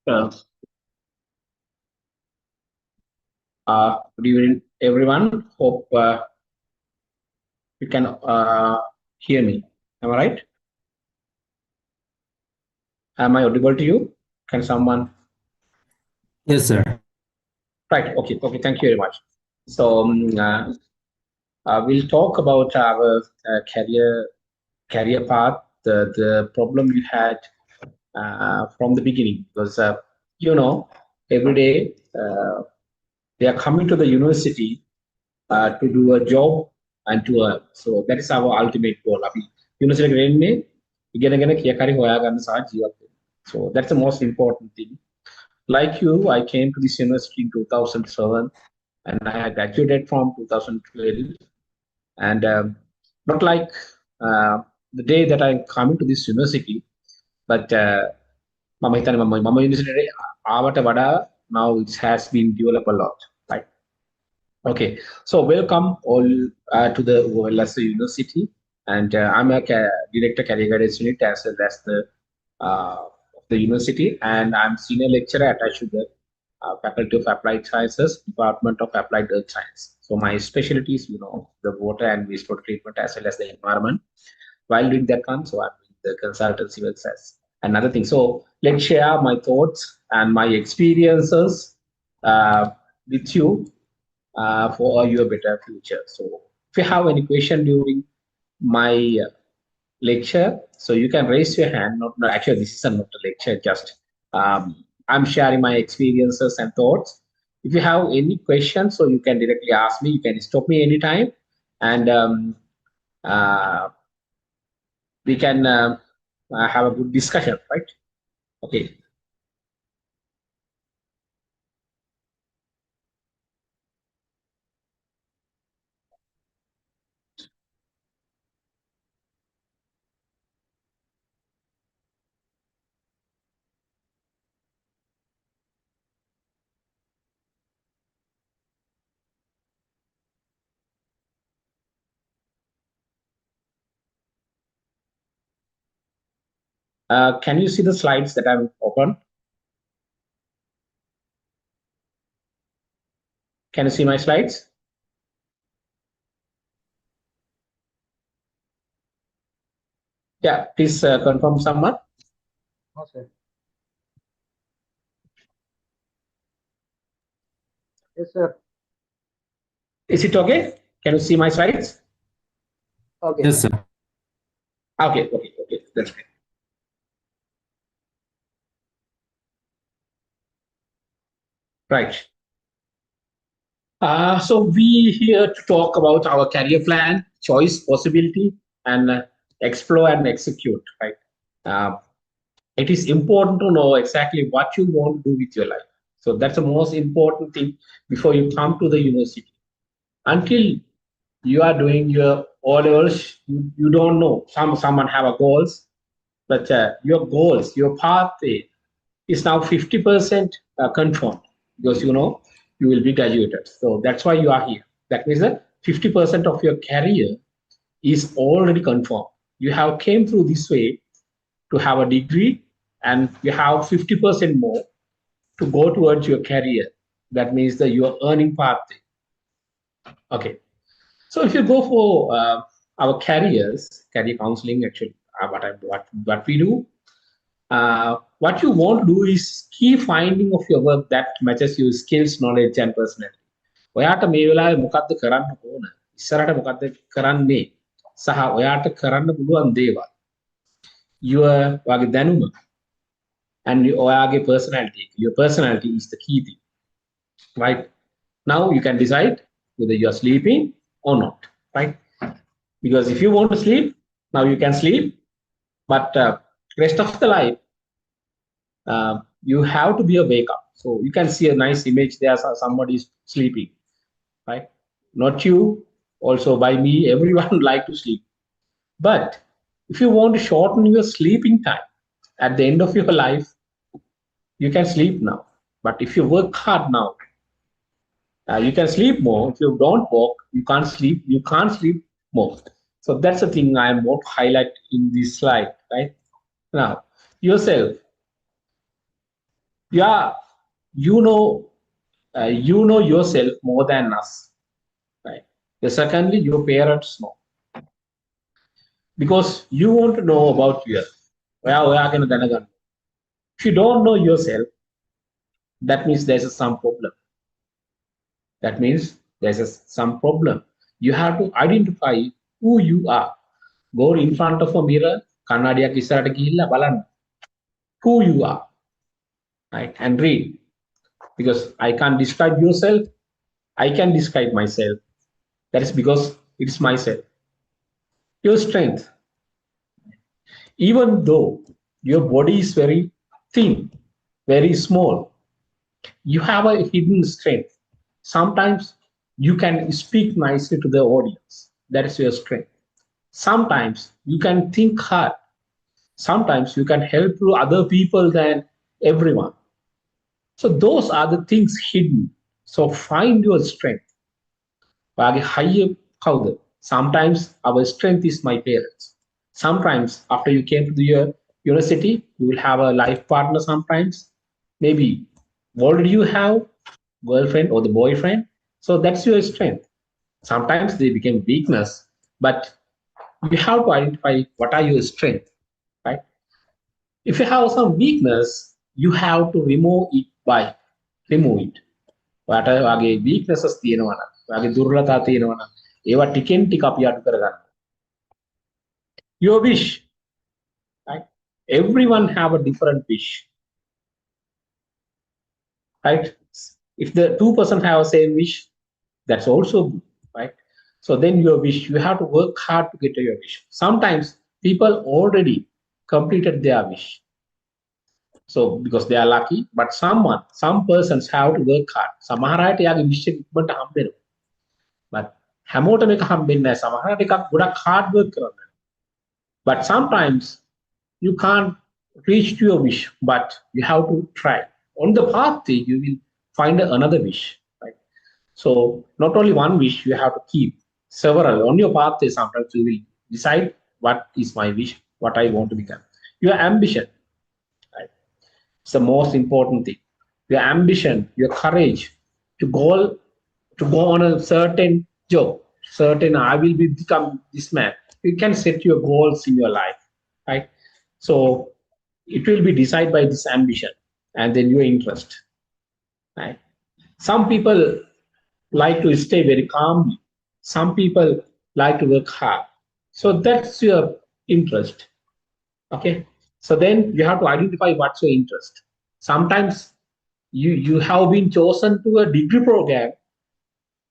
Uh, Good evening, everyone. Hope you can hear me. Am I right? Am I audible to you? Can someone? Yes, sir. Right. Okay. Okay. Thank you very much. So we'll talk about our career path, the problem we had from the beginning, because every day they are coming to the university to do a job and to earn. So that is our ultimate goal. අපි university එකේ ඉන්නේ ඉගෙනගෙන කියාකාරී හොයාගන්න සහ ජීවත් වෙන්න. So that's the most important thing. Like you, I came to this university in 2007 and I graduated from 2012. And not like the day that I'm coming to this university, but මම හිතන්නේ මම university ආවට වඩා now it has been developed a lot. Right? Okay, so welcome all to the OLS University, and I'm a director career guidance unit as well as the university, and I'm senior lecturer attached to the Faculty of Applied Sciences, Department of Applied Earth Science. So my specialty is, the water and wastewater treatment as well as the environment. While doing that one, so I'm doing the consultancy work as another thing. So let's share my thoughts and my experiences with you for your better future. So if you have any question during my lecture, so you can raise your hand. Not actually, this is not a lecture, just I'm sharing my experiences and thoughts. If you have any questions, so you can directly ask me. You can stop me anytime, and we can have a good discussion, right? Okay. Can you see the slides that I'm open? Can you see my slides? Yeah, please confirm someone. Okay. Yes, sir. Is it okay? Can you see my slides? Okay. Yes, sir. Okay, that's great. Right. So we here to talk about our career plan, choice, possibility, and explore and execute. Right. It is important to know exactly what you want to do with your life. So that's the most important thing before you come to the university. Until you are doing your O-levels, you don't know. Someone have a goals, but your goals, your pathway is now 50% confirmed because you will be graduated. So that's why you are here. That means that 50% of your career is already confirmed. You have came through this way to have a degree, and you have 50% more to go towards your career. That means that your earning pathway. Okay. So if you go for our careers, career counseling, actually, what we do, what you want to do is key finding of your work that matches your skills, knowledge, and personality. ඔයාට මේ වෙලාවේ මොකද්ද කරන්න ඕන? ඉස්සරහට මොකද්ද කරන්නේ? සහ ඔයාට කරන්න පුළුවන් දේවල්. ඔයාගේ දැනුම and ඔයාගේ personality. Your personality is the key thing. Right? Now you can decide whether you are sleeping or not. Right? Because if you want to sleep, now you can sleep, but rest of the life, you have to be a wake up. So you can see a nice image there. Somebody is sleeping, right? Not you, also by me, everyone like to sleep. But if you want to shorten your sleeping time at the end of your life, you can sleep now. But if you work hard now, you can sleep more. If you don't work, you can't sleep. You can't sleep more. So that's the thing I want to highlight in this slide, right? Now, yourself. Yeah, you know, you know yourself more than us, right? Secondly, your parents know because you want to know about you. If you don't know yourself, that means there's some problem. That means some problem. You have to identify who you are. Go in front of a mirror, kannadiyak ඉස්සරහට ගිහිල්ලා බලන්න who you are, right? And read. Because I can't describe yourself, I can describe myself. That is because it's myself. Your strength, even though your body is very thin, very small, you have a hidden strength. Sometimes you can speak nicely to the audience. That is your strength. Sometimes you can think hard. Sometimes you can help to other people than everyone. So those are the things hidden. So find your strength. Sometimes our strength is my parents. Sometimes after you came to the university, you will have a life partner sometimes. Maybe already you have girlfriend or the boyfriend. So that's your strength. Sometimes they become weakness, but you have to identify what are your strength, right? If you have some weakness, you have to remove it by remove it. වගේ weaknesses තියෙනවා නම් වගේ දුර්වලතා තියෙනවා නම් ඒවා ටිකෙන් ටික අපි අඩු කරගන්න. Your wish, right? Everyone have a different wish, right? If the two person have the same wish, that's also good, right? So then your wish, you have to work hard to get to your wish. Sometimes people already completed their wish, so because they are lucky, but some persons have to work hard. සමහර අයට යාගේ wish එක ඉක්මනට හම්බෙනවා. But හැමෝටම එක හම්බෙන්නේ නැහැ. සමහරට එකක් ගොඩක් hard work කරන්න. But sometimes you can't reach to your wish, but you have to try. On the path, you will find another wish, right? So not only one wish, you have to keep several. On your path, sometimes you will decide what is my wish, what I want to become. Your ambition, right? It's the most important thing. Your ambition, your courage to go on a certain job, certain I will become this man. You can set your goals in your life, right? So it will be decided by this ambition and then your interest, right? Some people like to stay very calmly. Some people like to work hard. So that's your interest, okay? So then you have to identify what's your interest. Sometimes you have been chosen to a degree program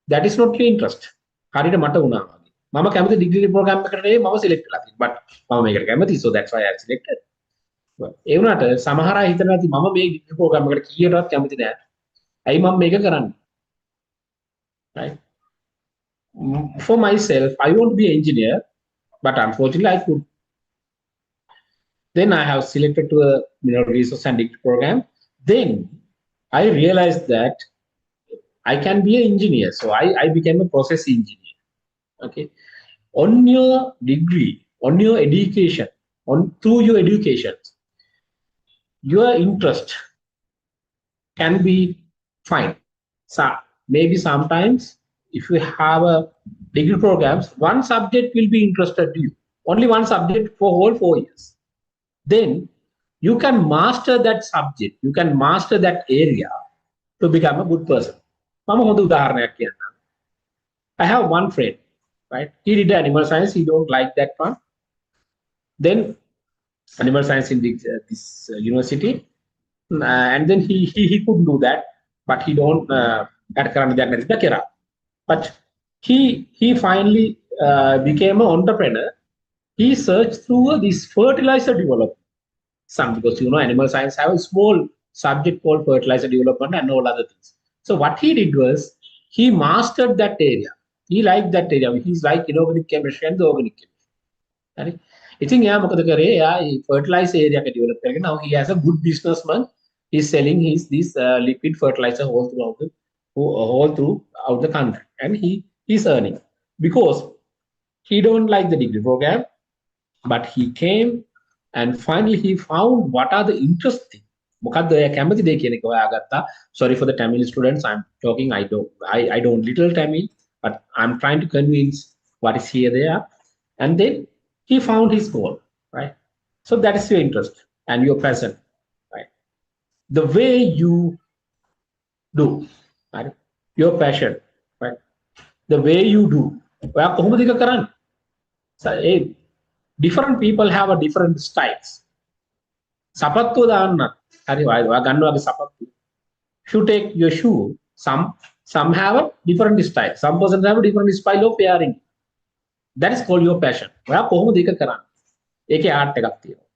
that is not your interest. හරියට මට වුණා වගේ. මම කැමති degree program එකකට නෙවෙයි මම select වෙලා තියෙන්නේ. But මම මේකට කැමති, so that's why I selected. ඒ වුණාට සමහර අය හිතනවා ඇති මම මේ degree program එකට කීයටවත් කැමති නෑ. ඇයි මම මේක කරන්නේ? Right? For myself, I want to be an engineer, but unfortunately I could. Then I have selected to a mineral resource and degree program. Then I realized that I can be an engineer. So I became a process engineer. Okay. On your degree, on your education, through your education, your interest can be fine. So maybe sometimes if you have a degree programs, one subject will be interested to you. Only one subject for whole 4 years. Then you can master that subject. You can master that area to become a good person. මම හොඳ උදාහරණයක් කියන්නම්. I have one friend, right? He did animal science. He don't like that one. Then animal science in this university, and then he couldn't do that, but he don't but he finally became an entrepreneur. He searched through this fertilizer development. Because animal science have a small subject called fertilizer development and all other things. So what he did was he mastered that area. He liked that area. He's like inorganic chemistry and the organic chemistry. Right? ඉතින් එයා මොකද කරේ? එයා fertilizer area එක develop කරගෙන now he has a good businessman. He's selling this liquid fertilizer all throughout the country, and he's earning because he don't like the degree program, but he came and finally he found what are the interesting. මොකද්ද ඔය කැමති දේ කියන එක හොයාගත්තා. Sorry for the Tamil students, I'm talking, I don't little Tamil, but I'm trying to convince what is here there. And then he found his goal, right? So that is your interest and your passion, right? The way you do, right? Your passion, right? The way you do. ඔයා කොහොමද ඒක කරන්නේ? So, different people have a different styles. සපත්තුව දාන්න හරි ඔයා ගන්නවාගේ සපත්තු. If you take your shoe, some have a different style. Some person have a different style of wearing. That is called your passion. ඔයා කොහොමද ඒක කරන්නේ? ඒකේ ආර්ට් එකක් තියෙනවා.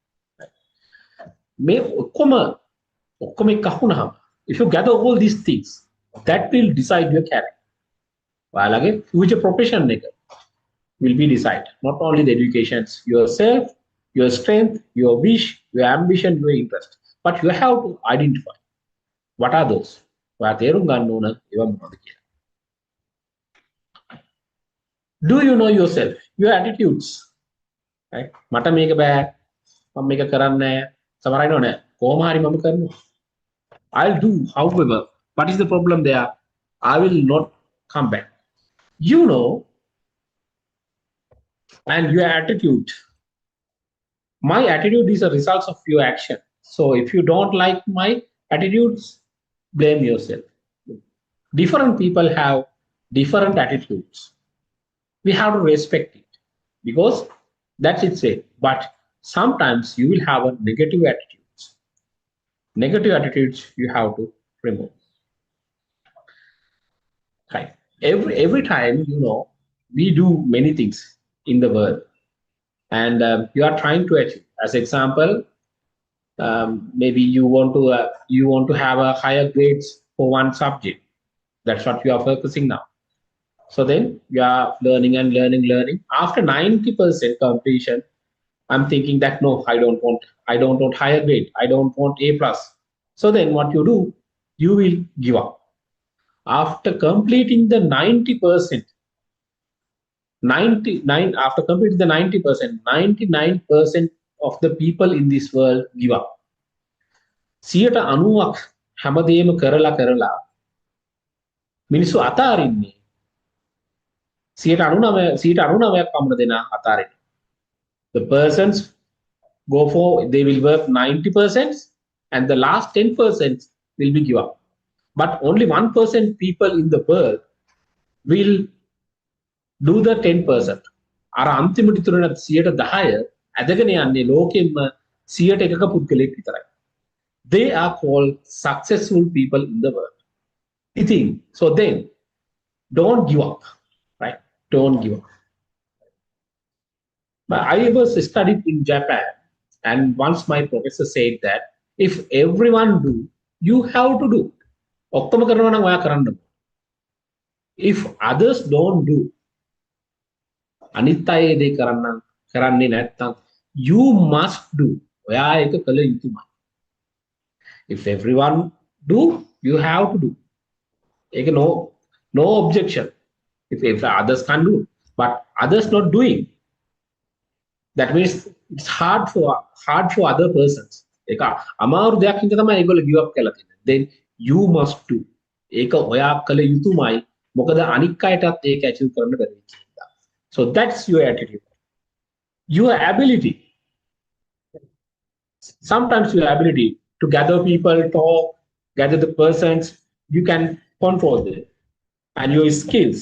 මේ ඔක්කොම එක අහුනහම if you gather all these things, that will decide your career. ඔයාලගේ future profession එක will be decided. Not only the education, yourself, your strength, your wish, your ambition, your interest. But you have to identify what are those. ඔයා තේරුම් ගන්න ඕන ඒවා මොනවද කියලා. Do you know yourself, your attitudes, right? මට මේක බෑ, මම මේක කරන්නේ නැහැ. සමහර අය නෝනේ කොහොම හරි මම කරනවා. I'll do, however, what is the problem there? I will not come back. You know, and your attitude. My attitude is a result of your action. So if you don't like my attitudes, blame yourself. Different people have different attitudes. We have to respect it because that's its way. But sometimes you will have a negative attitudes. Negative attitudes you have to remove. Right. Every time, you know, we do many things in the world, and you are trying to achieve. As example, maybe you want to have a higher grades for one subject. That's what you are focusing now. So then you are learning and learning. After 90% completion, I'm thinking that no, I don't want higher grade. I don't want A plus. So then what you do, you will give up. After completing the 90%, after completing the 90%, 99% of the people in this world give up. 90ක් හැමදේම කරලා මිනිස්සු අතාරින්නේ 99ක් පමණ දෙනා අතාරින්නේ. The persons go for, they will work 90% and the last 10% will be give up. But only 1% people in the world will do the 10%. අර අන්තිමට ඉතුරු වෙන 10% ඇදගෙන යන්නේ ලෝකෙම 100%ක පුද්ගලෙක් විතරයි. They are called successful people in the world. So then, don't give up, right? Don't give up. But I was studied in Japan, and once my professor said that if everyone do, you have to do. ඔක්කොම කරනවා නම් ඔයා කරන්න. If others don't do, අනිත් අය ඒ දේ කරන්නේ නැත්නම් you must do. ඔයා ඒක කළ යුතුමයි. If everyone do, you have to do. ඒක no objection. If others can do, but others not doing, that means it's hard for other persons. ඒක අමාරු දෙයක් හින්දා තමයි ඒගොල්ලෝ give up කරලා තියෙන්නේ. Then you must do. ඒක ඔයා කළ යුතුමයි. මොකද අනික් අයටත් ඒක achieve කරන්න බැරි නිසා. So that's your attitude. Your ability. Sometimes your ability to gather people, talk, gather the persons, you can control them. And your skills,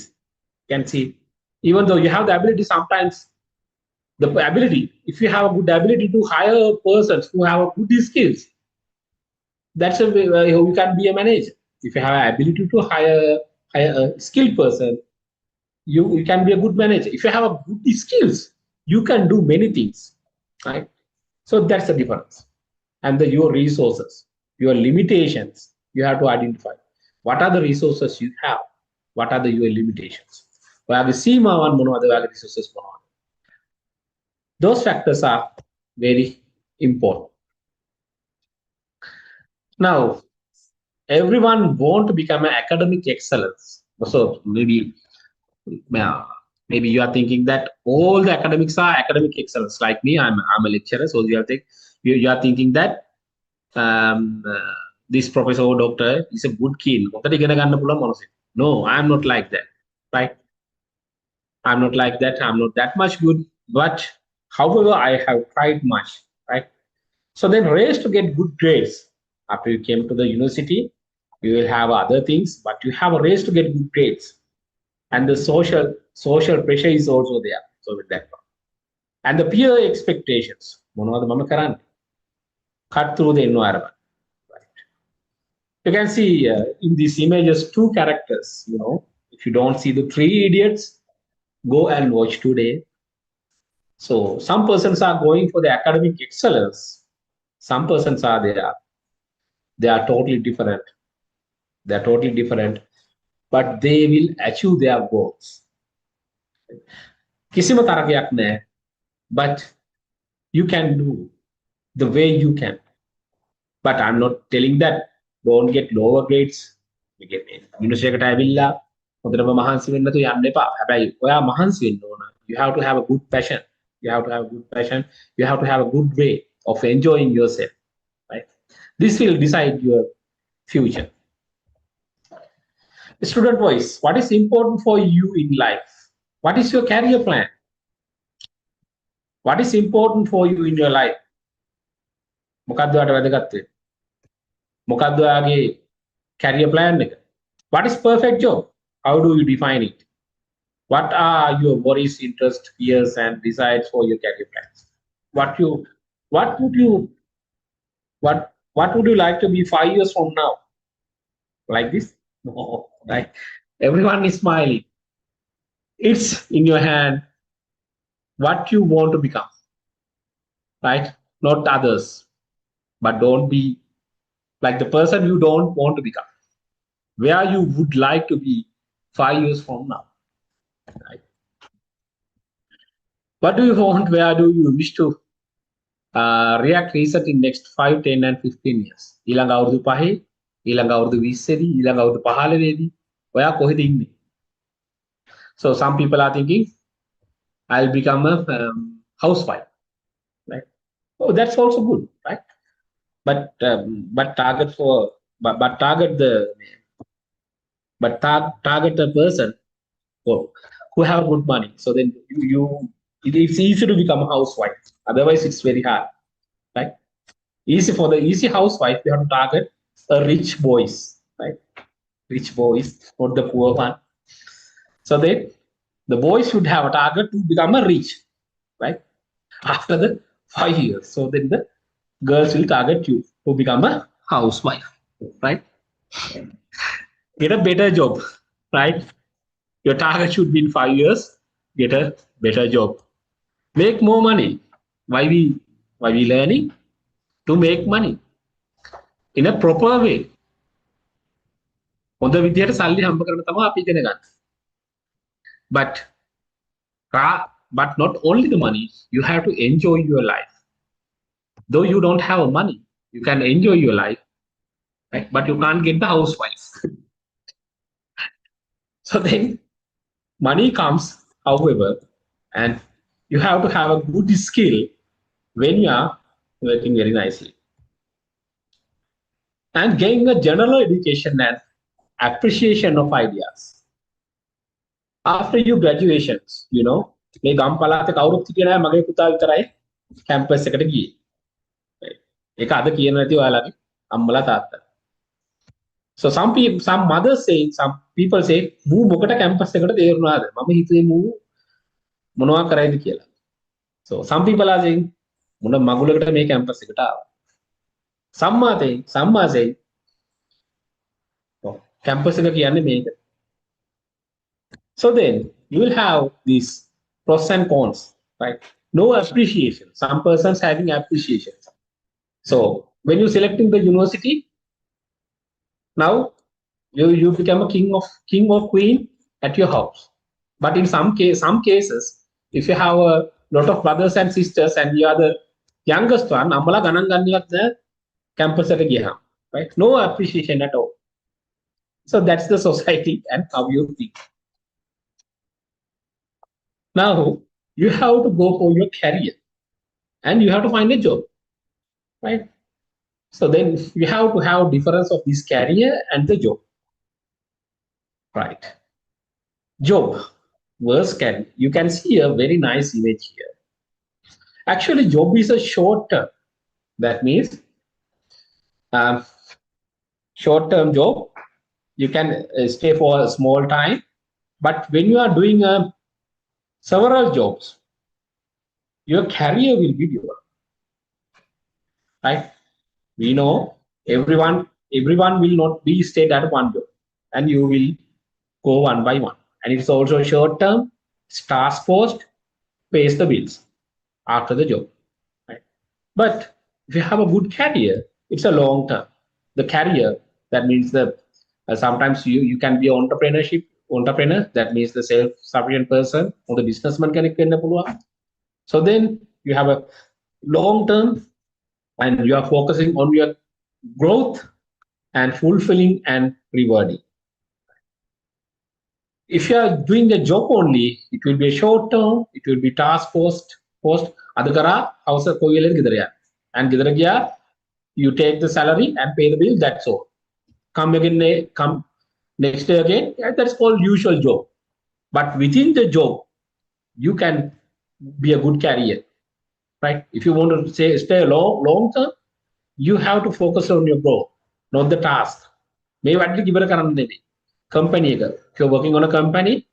you can see, even though you have the ability, sometimes the ability, if you have a good ability to hire persons who have good skills, that's a way you can be a manager. If you have an ability to hire a skilled person, you can be a good manager. If you have a good skills, you can do many things, right? So that's the difference. And your resources, your limitations, you have to identify. What are the resources you have? What are your limitations? Resources. Those factors are very important. Now, everyone want to become an academic excellence. So maybe you are thinking that all the academics are academic excellence. Like me, I'm a lecturer, so you are thinking that this professor or doctor is a good kid. No, I'm not like that, right? I'm not like that. I'm not that much good, but however, I have tried much, right? So then race to get good grades. After you came to the university, you will have other things, but you have a race to get good grades. And the social pressure is also there. So with that one. And the peer expectations. Cut through the environment. Right? You can see in these images two characters. If you don't see the three idiots, go and watch today. So some persons are going for the academic excellence. Some persons are there. They are totally different. They are totally different, but they will achieve their goals. किसी में තරගයක් නැහැ, but you can do the way you can. But I'm not telling that don't get lower grades. University එකට ඇවිල්ලා හොඳටම මහන්සි වෙන්න තු යන්න එපා. හැබැයි ඔයා මහන්සි වෙන්න ඕන. You have to have a good passion. You have to have a good passion. You have to have a good way of enjoying yourself. Right? This will decide your future. Student voice, what is important for you in life? What is your career plan? What is important for you in your life? මොකක්ද ඔයාලට වැදගත් වෙන්නේ? මොකක්ද ඔයාගේ career plan එක? What is perfect job? How do you define it? What are your worries, interests, fears, and desires for your career plans? What would you like to be 5 years from now? Like this? No, right? Everyone is smiling. It's in your hand what you want to become, right? Not others, but don't be like the person you don't want to become. Where you would like to be 5 years from now, right? What do you want? Where do you wish to react research in next 5, 10, and 15 years? ඊළඟ අවුරුදු 5, ඊළඟ අවුරුදු 20 දී, ඊළඟ අවුරුදු 15 දී ඔයා කොහෙද ඉන්නේ? So some people are thinking I'll become a housewife, right? Oh, that's also good, right? But target the person who have good money. So then it's easy to become a housewife. Otherwise, it's very hard, right? Easy for the easy housewife, you have to target a rich boys, right? Rich boys, not the poor one. So then the boys should have a target to become a rich, right? After the 5 years. So then the girls will target you to become a housewife, right? Get a better job, right? Your target should be in 5 years, get a better job. Make more money. Why we learning? To make money in a proper way. හොඳ විදියට සල්ලි හම්බ කරන තමයි අපි ඉගෙන ගන්න. But not only the money, you have to enjoy your life. Though you don't have money, you can enjoy your life, right? But you can't get the housewife. So then money comes, however, and you have to have a good skill when you are working very nicely. And getting a general education and appreciation of ideas. After your graduations, මේ ගම් පළාතේ කවුරුත් හිටියේ නැහැ මගේ පුතා විතරයි campus එකට ගියේ. ඒක අද කියන නැති ඔයාලගේ අම්මලා තාත්තා. So some mothers say, some people say, "මූ මොකට කැම්පස් එකට තේරුණාද? මම හිතුවේ මූ මොනවා කරයිද කියලා." So some people are saying, "මොන මගුලකට මේ කැම්පස් එකට ආවා." Some are saying, කැම්පස් එක කියන්නේ මේක. So then you will have these pros and cons, right? No appreciation. Some persons having appreciation. So when you're selecting the university, now you become a king or queen at your house. But in some cases, if you have a lot of brothers and sisters and you are the youngest one, අම්මලා ගණන් ගන්නවත් නැහැ campus එකට ගියහම, right? No appreciation at all. So that's the society and how you think. Now you have to go for your career and you have to find a job, right? So then you have to have difference of this career and the job, right? Job versus career. You can see a very nice image here. Actually, job is a short term. That means um, short term job. You can stay for a small time, but when you are doing several jobs, your career will be developed, right? We know everyone will not be stayed at one job, and you will go one by one. And it's also short term, task forced, pays the bills after the job, right? But if you have a good career, it's a long term. The career, that means the sometimes you can be entrepreneur. That means the self sufficient person or the businessman can පුළුවන්. So then you have a long term, and you are focusing on your growth and fulfilling and rewarding. If you are doing the job only, it will be a short term, it will be task post. Adakara, house and you take the salary and pay the bill, that's all. Come again, come next day again, that's called usual job. But within the job, you can be a good career, right? If you want to stay long term, you have to focus on your growth, not the task. Maybe company. If you're working on a company,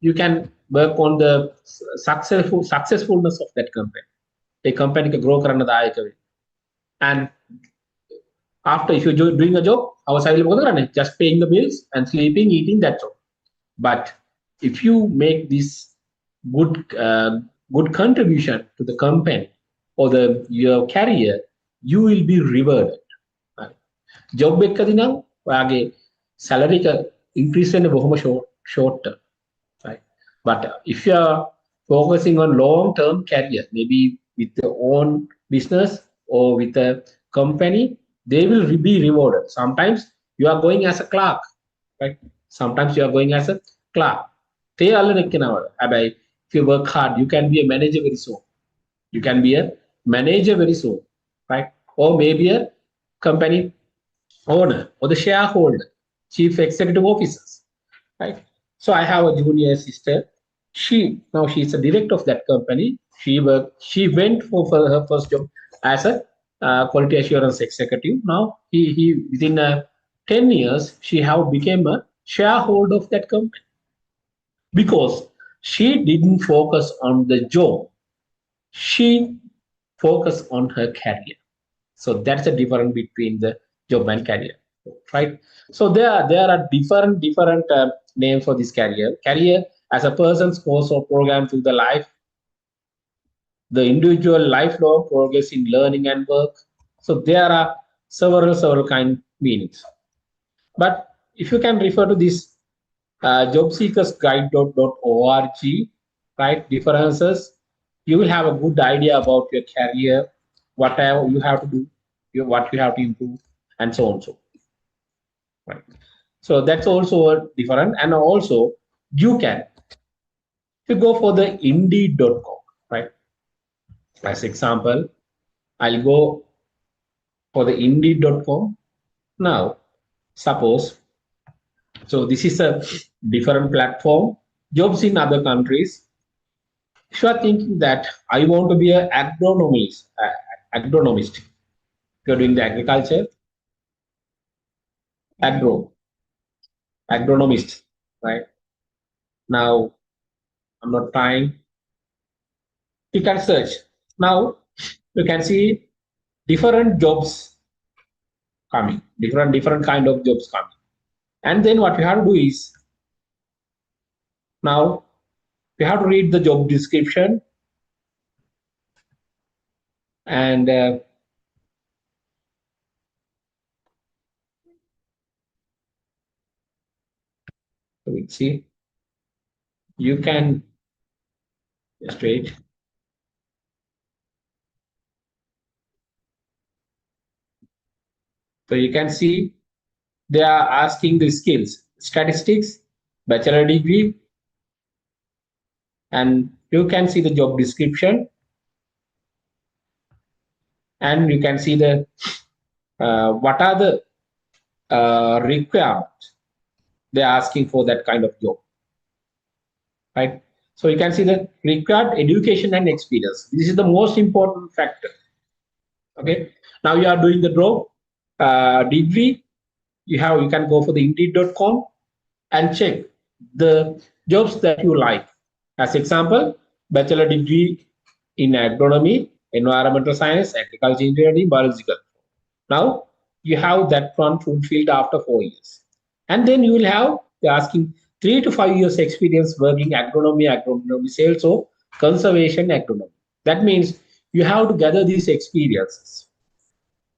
you can work on the successfulness of that company. A company can grow and after, if you're doing a job, just paying the bills and sleeping, eating, that's all. But if you make this good good contribution to the company or your career, you will be rewarded. Job එකදී නම් ඔයාගේ salary එක increase වෙන්නේ බොහොම short term, right? But if you are focusing on long term career, maybe with your own business or with a company, they will be rewarded. Sometimes you are going as a clerk, right? Sometimes you are going as a clerk. If you work hard, you can be a manager very soon. You can be a manager very soon, right? Or maybe a company owner or the shareholder, chief executive officers, right? So I have a junior sister. She's a director of that company. She went for her first job as a quality assurance executive. Now he within 10 years she have become a shareholder of that company because she didn't focus on the job. She focused on her career. So that's the difference between the job and career, right? So there are different names for this career. Career as a person's course or program through the life, the individual lifelong progress in learning and work. So there are several kind meanings. But if you can refer to this jobseekersguide.org, right? Differences, you will have a good idea about your career, what you have to do, what you have to improve, and so on. So, right. So that's also different. And also, you can, if you go for the indeed.com, right? As example, I'll go for the indeed.com. Now, suppose, so this is a different platform, jobs in other countries. If you are thinking that I want to be an agronomist, if you're doing the agriculture, agronomist, right? Now, I'm not trying. You can search. Now, you can see different jobs coming, different kind of jobs coming. And then what you have to do is, now, you have to read the job description and we'll see. You can straight. So you can see they are asking the skills, statistics, bachelor degree, and you can see the job description, and you can see the what are the requirements they're asking for that kind of job, right? So you can see the required education and experience. This is the most important factor. Okay. Now you are doing the job degree. You can go for the Indeed.com and check the jobs that you like. As example, bachelor degree in agronomy, environmental science, agriculture engineering, biological. Now you have that one fulfilled after 4 years, and then you will have they're asking 3 to 5 years experience working agronomy sales or conservation agronomy. That means you have to gather these experiences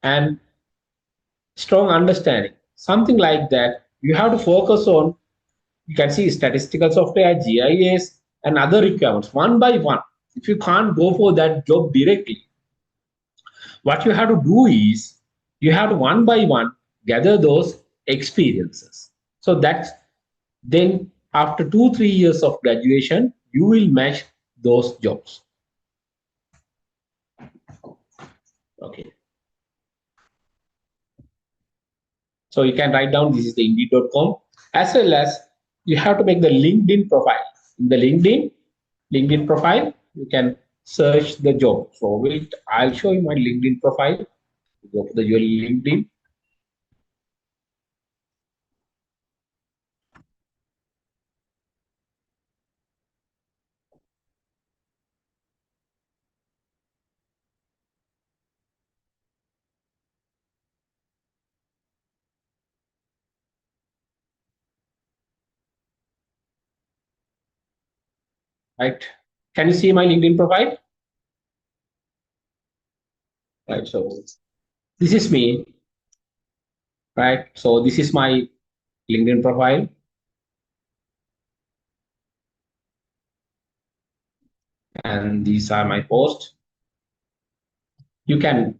and strong understanding, something like that. You have to focus on. You can see statistical software, GIS, and other requirements one by one. If you can't go for that job directly, what you have to do is you have to one by one gather those experiences. So that's then after 2 3 years of graduation, you will match those jobs. Okay. So you can write down this is the Indeed.com, as well as you have to make the LinkedIn profile. In the LinkedIn profile, you can search the job. So wait, I'll show you my LinkedIn profile. Go to your LinkedIn. Right? Can you see my LinkedIn profile? Right. So this is me. Right. So this is my LinkedIn profile, and these are my posts. You can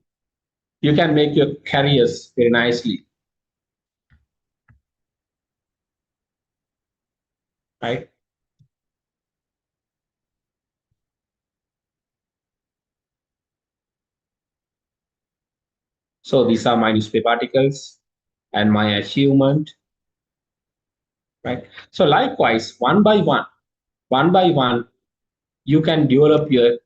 make your careers very nicely. Right. So these are my newspaper articles and my achievement. Right. So likewise, one by one, you can develop your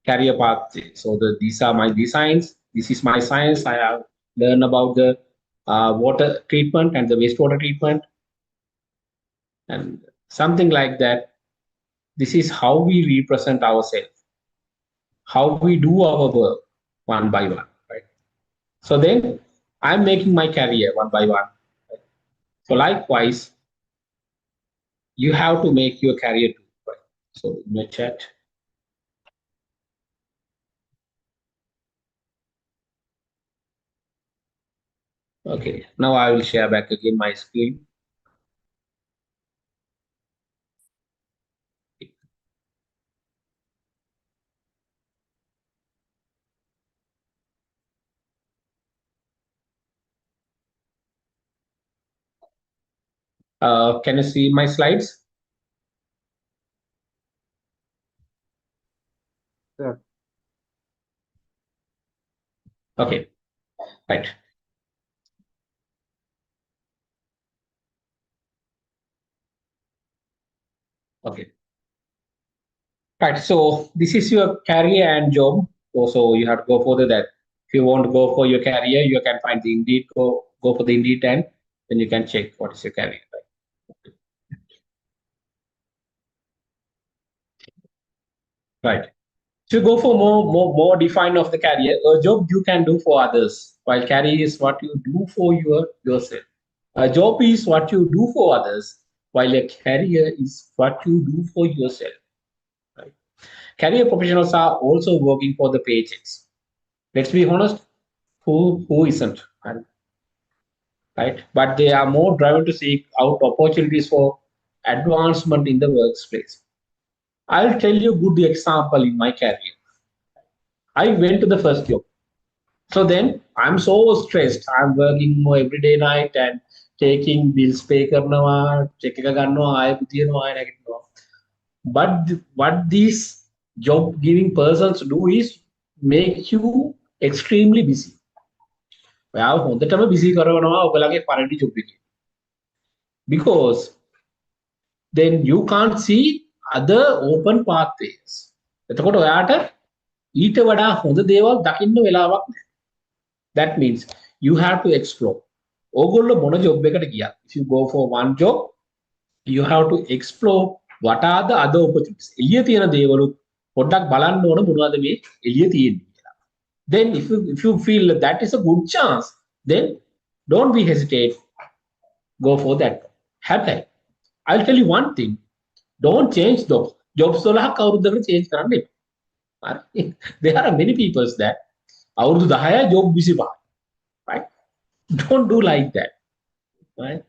career path. So these are my designs. This is my science. I have learned about the water treatment and the wastewater treatment and something like that. This is how we represent ourselves, how we do our work one by one, right? So then I'm making my career one by one. Right? So likewise, you have to make your career too, right? So in the chat. Okay, now I will share back again my screen. Can you see my slides? Sir. Okay, right. Okay. Right. So this is your career and job. Also, you have to go for that. If you want to go for your career, you can find the Indeed. Go for the Indeed, and then you can check what is your career. Right. To go for more define of the career, a job you can do for others, while career is what you do for yourself. A job is what you do for others, while a career is what you do for yourself. Right? Career professionals are also working for the paychecks. Let's be honest, who isn't? Right? But they are more driven to seek out opportunities for advancement in the workplace. I'll tell you a good example in my career. I went to the first job. So then I'm so stressed. I'm working more every day night and taking bills pay karnawa, check එක ගන්නවා ආයෙ පුතියනවා ආයෙ නැගිටිනවා. But what these job giving persons do is make you extremely busy. ඔයාව හොඳටම busy කරනවා ඔයගලගේ පරණ job එකේ. Because then you can't see other open pathways. එතකොට ඔයාට ඊට වඩා හොඳ දේවල් දකින්න වෙලාවක් නැහැ. That means you have to explore. ඕගොල්ලෝ මොන job එකකට ගියත් if you go for one job you have to explore what are the other opportunities. එළිය තියෙන දේවලුත් පොඩ්ඩක් බලන්න ඕන මොනවද මේ එළිය තියෙන්නේ කියලා. Then if you feel that is a good chance, then don't be hesitate, go for that. Happen. I'll tell you one thing, don't change jobs වල කවුරුදකට change කරන්න එපා. There are many people that අවුරුදු 10යි job 25, right? Don't do like that, right?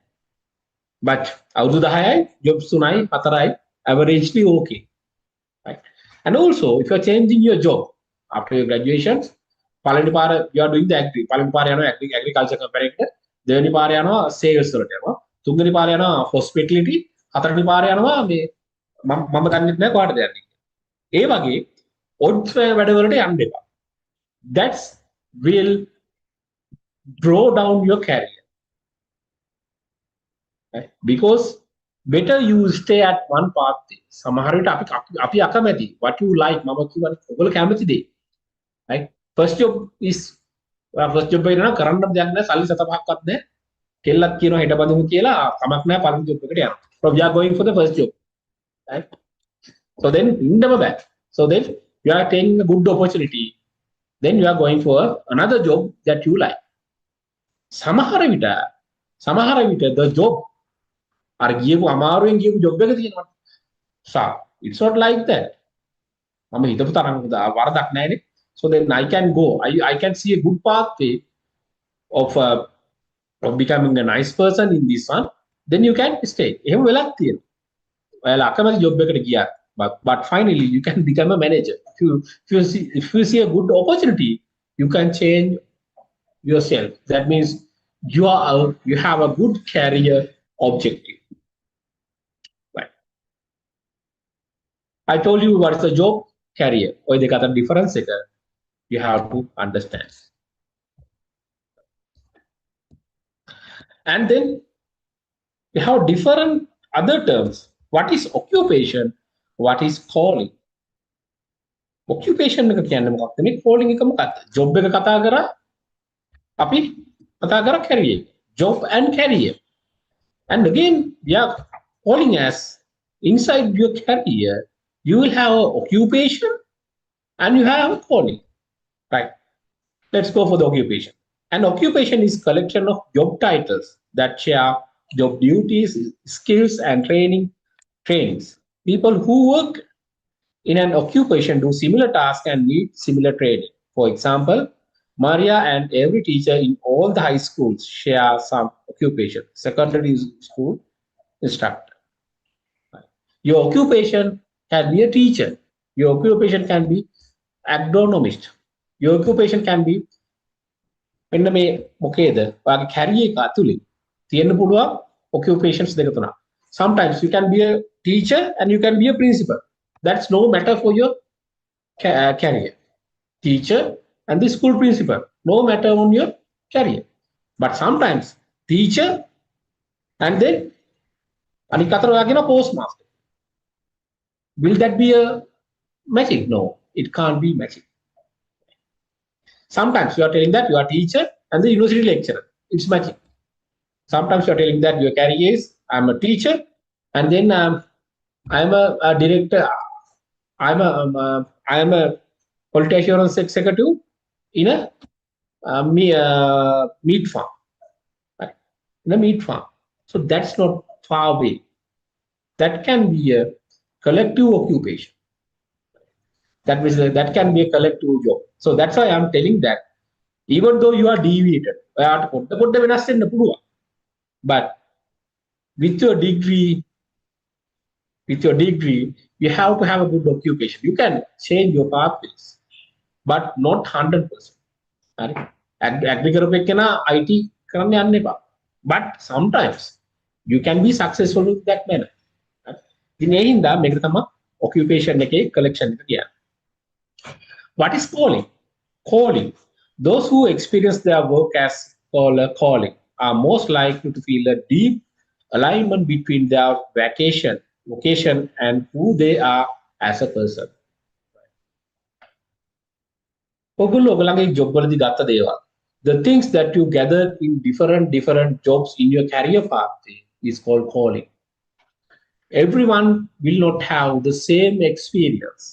But අවුරුදු 10යි job 3යි 4යි averagely okay, right? And also if you are changing your job after your graduation, පළවෙනි පාර you are doing the agri, පළවෙනි පාර යනවා agriculture company එකට, දෙවෙනි පාර යනවා sales වලට යනවා, තුන්වෙනි පාර යනවා hospitality, හතරවෙනි පාර යනවා මේ මම දන්නේ නැහැ කොහාටද යන්නේ. ඒ වගේ odds වැඩ වලට යන්න එපා. That's will draw down your career, right? Because better you stay at one path. සමහර විට අපි අකමැති what you like මම කියවනේ ඔයගොල්ලෝ කැමති දේ, right? First job is first job එක නේද කරන්න දෙයක් නැහැ, සල්ලි 7-5ක්වත් නැහැ, කෙල්ලක් කියනවා හෙට බඳමු කියලා, කමක් නැහැ පළවෙනි job එකට යනවා. So we are going for the first job, right? So then never back. So then you are taking a good opportunity, then you are going for another job that you like. සමහර විට the job අර ගියපු අමාරුවෙන් ගියපු job එක තියෙනවා. So it's not like that. මම හිතපු තරම් වරදක් නැහැනේ. So then I can go, I can see a good pathway of becoming a nice person in this one, then you can stay. එහෙම වෙලක් තියෙනවා. ඔයාලා අකමැති job එකකට ගියා, but finally you can become a manager. If you see a good opportunity, you can change yourself. That means you have a good career objective, right? I told you what is the job, career. ඔය දෙක අතර difference එක you have to understand. And then we have different other terms. What is occupation? What is calling? Occupation එක කියන්නේ මොකක්ද? මේ calling එක මොකක්ද? job එක කතා කරා, අපි කතා කරා career. Job and career. And again we are calling as inside your career you will have an occupation and you have a calling, right? Let's go for the occupation. An occupation is collection of job titles that share job duties, skills and trainings. People who work in an occupation do similar tasks and need similar training. For example, Maria and every teacher in all the high schools share some occupation. Secondary school instructor. Your occupation can be a teacher. Your occupation can be agronomist. Your occupation can be මෙන්න මේ මොකේද ඔයාගේ career එක ඇතුලේ තියෙන්න පුළුවන් occupations දෙක තුනක්. Sometimes you can be a teacher and you can be a principal. That's no matter for your career. Teacher and the school principal, no matter on your career. But sometimes teacher and then අනික අතට ඔයාගෙන postmaster. Will that be a matching? No, it can't be matching. Sometimes you are telling that you are teacher and the university lecturer. It's matching. Sometimes you are telling that your career is I'm a teacher and then I'm a director. I am a quality assurance executive in a meat farm. Right? In a meat farm. So that's not far away. That can be a collective occupation. That means that can be a collective job. So that's why I'm telling that even though you are deviated, but with your degree, you have to have a good occupation. You can change your pathways, but not 100%. IT but sometimes you can be successful with that manner. Occupation collection. What is calling? Calling. Those who experience their work as called a calling are most likely to feel a deep alignment between their vocation and who they are as a person. ඔගොල්ලෝ ඔයගලගේ job වලදී ගත්ත දේවල්. The things that you gather in different jobs in your career path is called calling. Everyone will not have the same experience.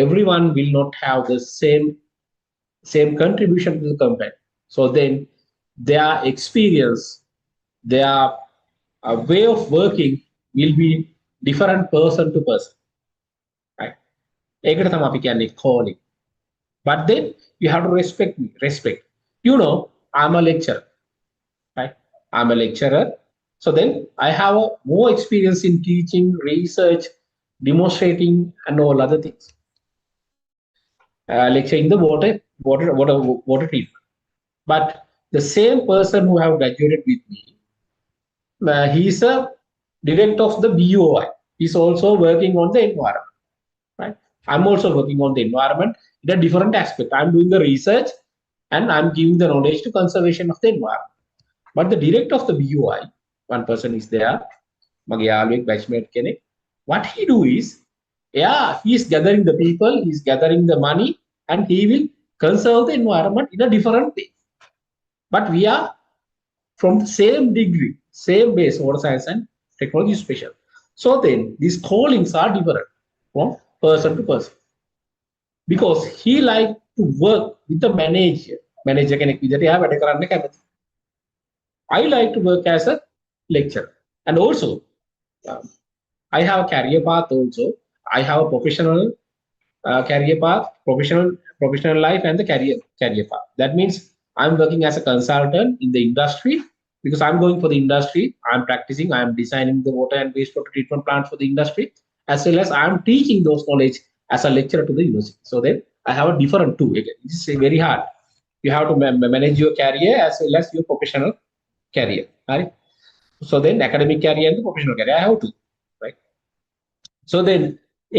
Everyone will not have the same contribution to the company. So then their experience, their way of working will be different person to person. Right? ඒකට තමයි අපි කියන්නේ calling. But then you have to respect me. Respect. You know, I'm a lecturer. Right? I'm a lecturer. So then I have more experience in teaching, research, demonstrating, and all other things. Lecture in the water treatment. But the same person who have graduated with me, he is a director of the BOI. He's also working on the environment. Right? I'm also working on the environment in a different aspect. I'm doing the research and I'm giving the knowledge to conservation of the environment. But the director of the BOI, one person is there, මගේ යාළුවෙක් batchmate කෙනෙක්. What he do is, he is gathering the people, he is gathering the money, and he will conserve the environment in a different way. But we are from the same degree, same base, water science and technology special. So then these callings are different from person to person. Because he like to work with the manager කෙනෙක් විදිහට එයා වැඩ කරන්න කැමති. I like to work as a lecturer. And also, I have a career path also. I have a professional career path, professional life, and the career path. That means I'm working as a consultant in the industry because I'm going for the industry. I'm practicing. I'm designing the water and wastewater treatment plants for the industry, as well as I'm teaching those knowledge as a lecturer to the university. So then I have a different two. Again, this is very hard. You have to manage your career as well as your professional career. Right? So then academic career and the professional career, I have to. Right? So then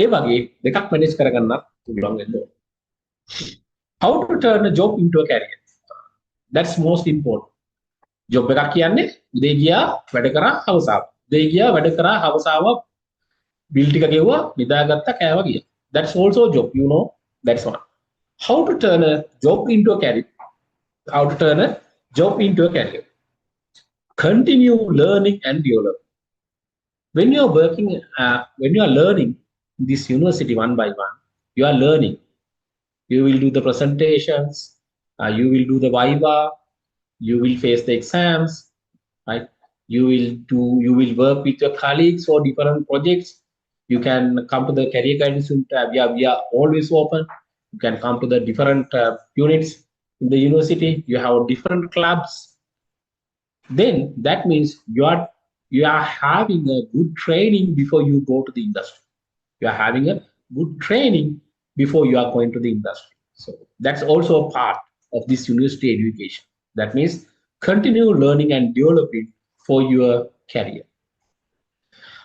ඒ වගේ දෙකක් manage කරගන්නත් පුළුවන් වෙන්න ඕන. How to turn a job into a career? That's most important. Job එකක් කියන්නේ උදේ ගියා වැඩ කරා හවස ආවා. උදේ ගියා වැඩ කරා හවස ආවා bill ටික ගෙවුවා නිදාගත්තා කෑවා ගියා. That's also a job, you know. That's one. How to turn a job into a career? How to turn a job into a career? Continue learning and developing. When you are working, when you are learning this university one by one, you are learning. You will do the presentations, you will do the viva, you will face the exams, right? You will work with your colleagues for different projects. You can come to the career guidance center. We are always open. You can come to the different units in the university. You have different clubs. Then that means you are having a good training before you go to the industry. You are having a good training before you are going to the industry. So that's also a part of this university education. That means continue learning and developing for your career.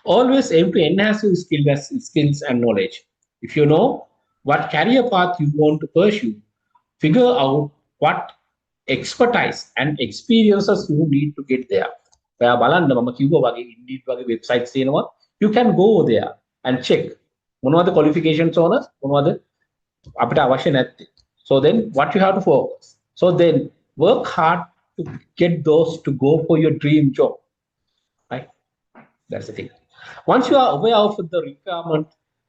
Always aim to enhance your skills and knowledge. If you know what career path you want to pursue, figure out what expertise and experiences you need to get there. ඔයා බලන්න මම කිව්වා වගේ Indeed වගේ websites තියෙනවා. You can go there and check මොනවද qualifications ඕන මොනවද අපිට අවශ්‍ය නැත්තේ. So then what you have to focus. So then work hard to get those to go for your dream job. Right? That's the thing. Once you are aware of the requirement,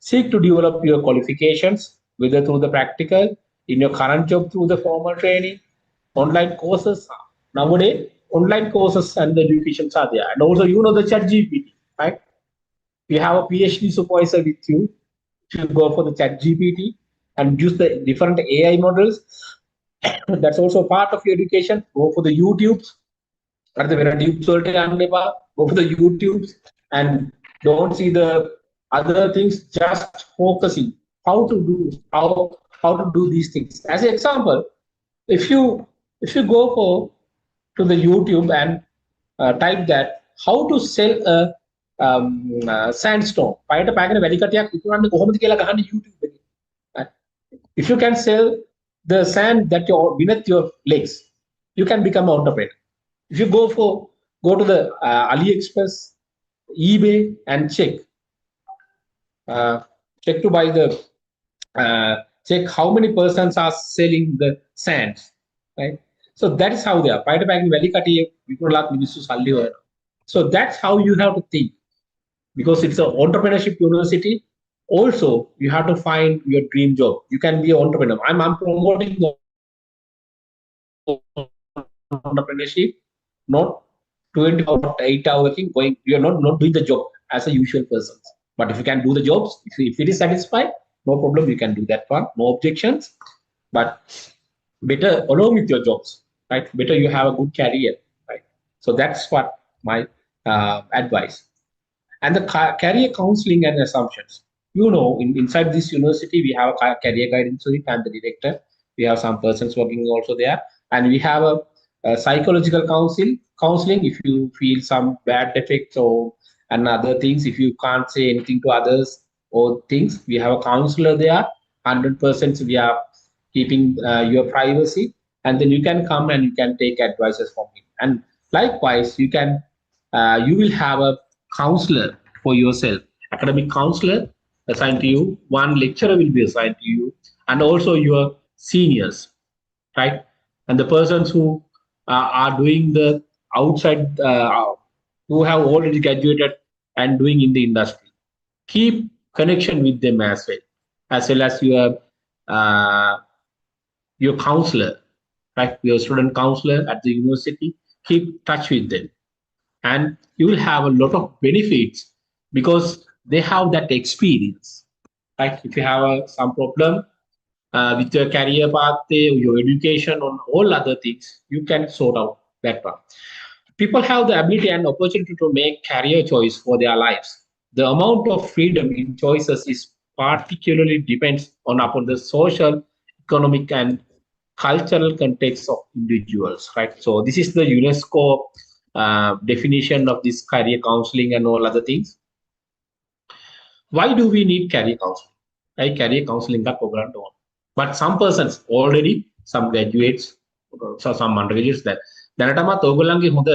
seek to develop your qualifications, whether through the practical, in your current job through the formal training, online courses. Nowadays, online courses and the educations are there. And also, you know the ChatGPT, right? You have a PhD supervisor with you. You go for the ChatGPT and use the different AI models. That's also part of your education. Go for the YouTubes. Go for the YouTubes and don't see the other things. Just focusing how to do these things. As an example, if you go to the YouTube and type that how to sell a sandstone. YouTube. If you can sell the sand that you're beneath your legs, you can become an entrepreneur. If you go to the AliExpress, eBay, and uh, check to buy the check how many persons are selling the sands, right? So that is how they are. Paita packing very katiye vikuralak minisu salli hoyana. So that's how you have to think, because it's an entrepreneurship university. Also, you have to find your dream job. You can be an entrepreneur. I'm promoting entrepreneurship, not 20 hours, 8 hour working, going, you're not doing the job as a usual person. But if you can do the jobs, if it is satisfied, no problem, you can do that one, no objections. But better along with your jobs, right? Better you have a good career, right? So that's what my advice. And the career counseling and assumptions. Inside this university, we have a career guidance unit and the director. We have some persons working also there, and we have a psychological counseling. If you feel some bad defects or and other things, if you can't say anything to others or things, we have a counselor there. 100% we are keeping your privacy, and then you can come and you can take advices from him. And likewise, you will have a counselor for yourself, academic counselor assigned to you. One lecturer will be assigned to you, and also your seniors, right? And the persons who are doing the outside, who have already graduated and doing in the industry. Keep connection with them as well as uh, your counselor, right? Your student counselor at the university. Keep touch with them, and you will have a lot of benefits because they have that experience, right? If you have some problem with your career path, your education, on all other things, you can sort out that one. People have the ability and opportunity to make career choice for their lives. The amount of freedom in choices is particularly depends on upon the social, economic, and cultural context of individuals, right? So this is the UNESCO definition of this career counseling and all other things. Why do we need career counseling? Right? Career counseling ka program doon. But some persons already, some graduates, so some undergraduates that දැනටමත් ඕගොල්ලන්ගේ හොඳ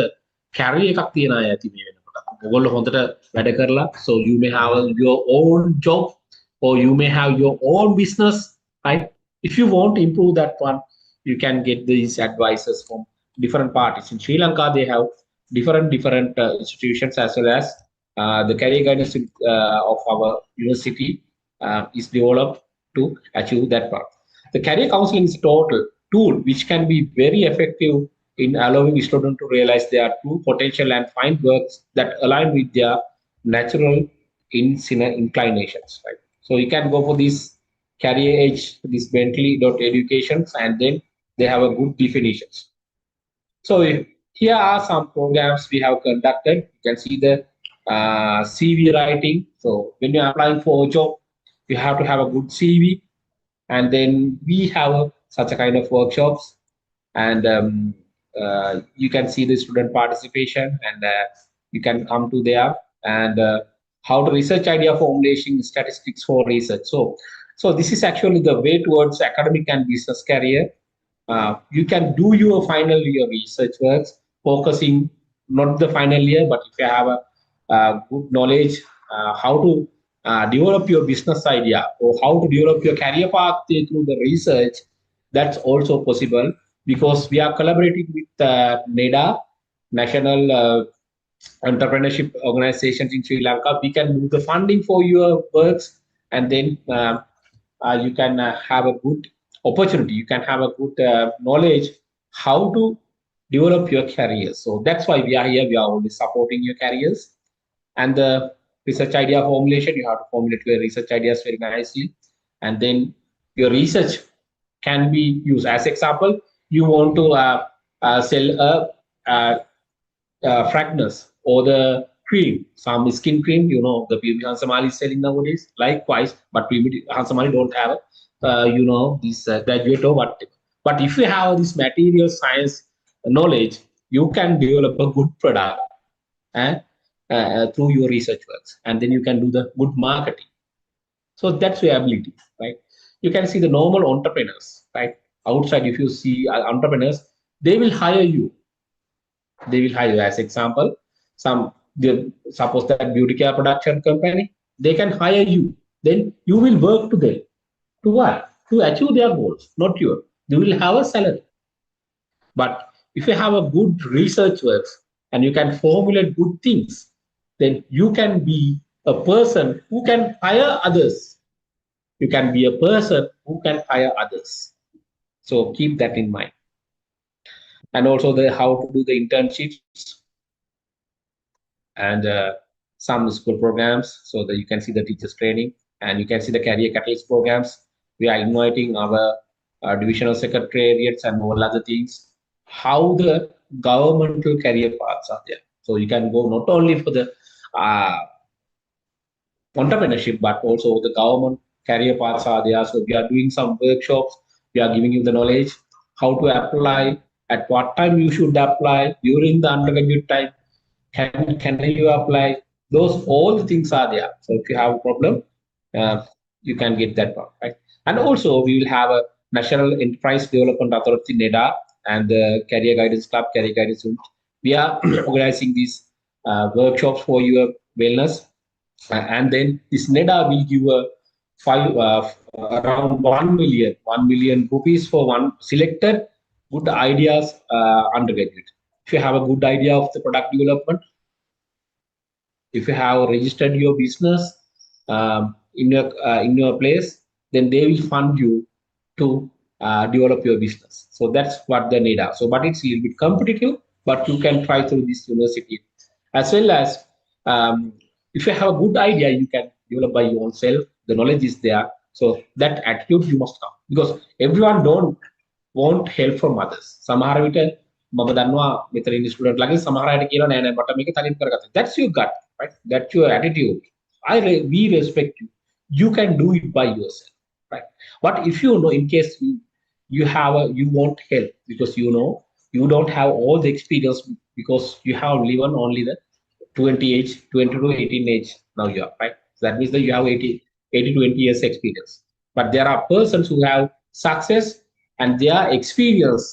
career එකක් තියෙන අය ඇති මේ වෙනකොට. ඕගොල්ලෝ හොඳට වැඩ කරලා, so you may have your own job or you may have your own business, right? If you want to improve that one, you can get these advices from different parties. In Sri Lanka, they have different institutions, as well as the career guidance of our university is developed to achieve that part. The career counseling is a total tool which can be very effective in allowing students to realize their true potential and find works that align with their natural inclinations. Right. So you can go for this career edge, this Bentley.educations, and then they have a good definitions. So here are some programs we have conducted. You can see the CV writing. So when you're applying for a job, you have to have a good CV, and then we have such a kind of workshops, and you can see the student participation, and you can come to there, and how to research idea formulation, statistics for research. So this is actually the way towards academic and business career. You can do your final year research works, focusing not the final year, but if you have a good knowledge how to develop your business idea or how to develop your career path through the research, that's also possible, because we are collaborating with NEDA, National Entrepreneurship Organizations in Sri Lanka. We can do the funding for your works, and then you can have a good opportunity. You can have a good knowledge how to develop your careers. So that's why we are here. We are always supporting your careers. And the research idea formulation, you have to formulate your research ideas very nicely, and then your research can be used. As example, you want to sell a fragrance or the cream, some skin cream, the PB Hansamali is selling nowadays. Likewise, but PB Hansamali don't have this graduate or whatever. But if you have this material science knowledge, you can develop a good product and through your research works, and then you can do the good marketing. So that's your ability, right? You can see the normal entrepreneurs, right? Outside, if you see entrepreneurs, they will hire you. They will hire you. As example, suppose that beauty care production company, they can hire you. Then you will work to them. To what? To achieve their goals, not you. They will have a salary. But if you have a good research works and you can formulate good things, then you can be a person who can hire others. You can be a person who can hire others. So keep that in mind. And also the how to do the internships and some school programs so that you can see the teachers training and you can see the career catalyst programs. We are inviting our divisional secretariats and all other things. How the governmental career paths are there. So you can go not only for the uh, entrepreneurship, but also the government career paths are there. So we are doing some workshops. We are giving you the knowledge how to apply, at what time you should apply during the undergraduate time. Can you apply? Those all the things are there. So if you have a problem, uh, you can get that one, right? And also we will have a National Enterprise Development Authority (NEDA) and the Career Guidance Club, Career Guidance Unit. We are organizing these workshops for your wellness, and then this NEDA will give a around 1 million rupees for one selected good ideas undergraduate. If you have a good idea of the product development, if you have registered your business in your place, then they will fund you to develop your business. So that's what the NEDA. So, but it's a little bit competitive, but you can try through this university, as well as if you have a good idea, you can develop by your own self. The knowledge is there. So that attitude you must come, because everyone don't want help from others. සමහර විට මම දන්නවා මෙතන ඉන්න student ලාගේ සමහර අයට කියනවා නෑ නෑ මට මේක තනින් කරගන්න. That's your gut, right? That's your attitude. We respect you. You can do it by yourself, right? But if you know, in case you want help because you know you don't have all the experience because you have lived only the 20 age, 20 to 18 age now you are, right? So that means that you have 80 to 20 years experience. But there are persons who have success and their experience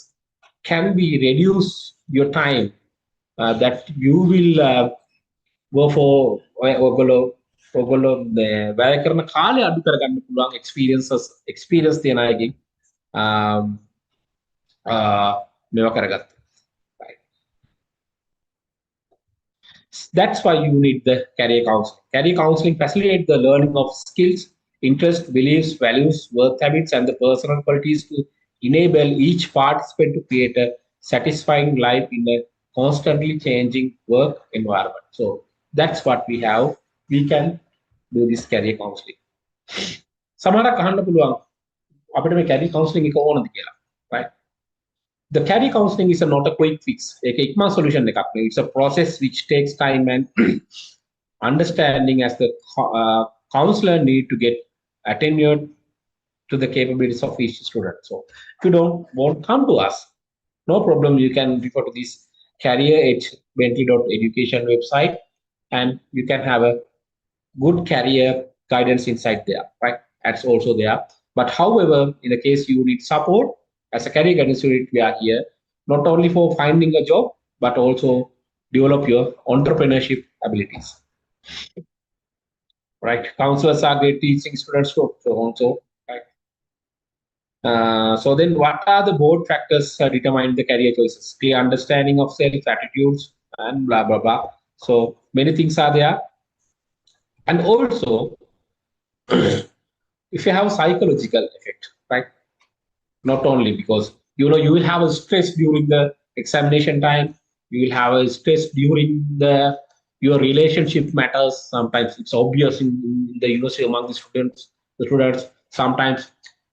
can be reduce your time that you will go for ඔගොල්ලෝ වැය කරන කාලය අඩු කරගන්න පුළුවන් experience තියන අයගෙන් මේවා කරගත්තා. Right. That's why you need the career counseling. Career counseling facilitates the learning of skills, interests, beliefs, values, work habits, and the personal qualities to enable each participant to create a satisfying life in a constantly changing work environment. So that's what we have. We can do this career counseling. සමහරක් අහන්න පුළුවන් අපිට මේ career counseling එක ඕනද කියලා, right? The career counseling is not a quick fix. ඒක ඉක්මන් solution එකක් නෙවෙයි. It's a process which takes time and understanding, as the counselor need to get attenuate to the capabilities of each student. So if you don't want to come to us, no problem. You can refer to this career@bentley.education website, and you can have a good career guidance inside there, right? That's also there. But however, in the case you need support, as a career guidance unit, we are here not only for finding a job, but also develop your entrepreneurship abilities. Right? Counselors are great teaching students so also, right? So then what are the board factors determine the career choices? Clear understanding of self, attitudes, and blah, blah, blah. So many things are there. And also, if you have a psychological effect, right? Not only because, you know, you will have a stress during the examination time, you will have a stress during your relationship matters. Sometimes it's obvious in the university among the students. Sometimes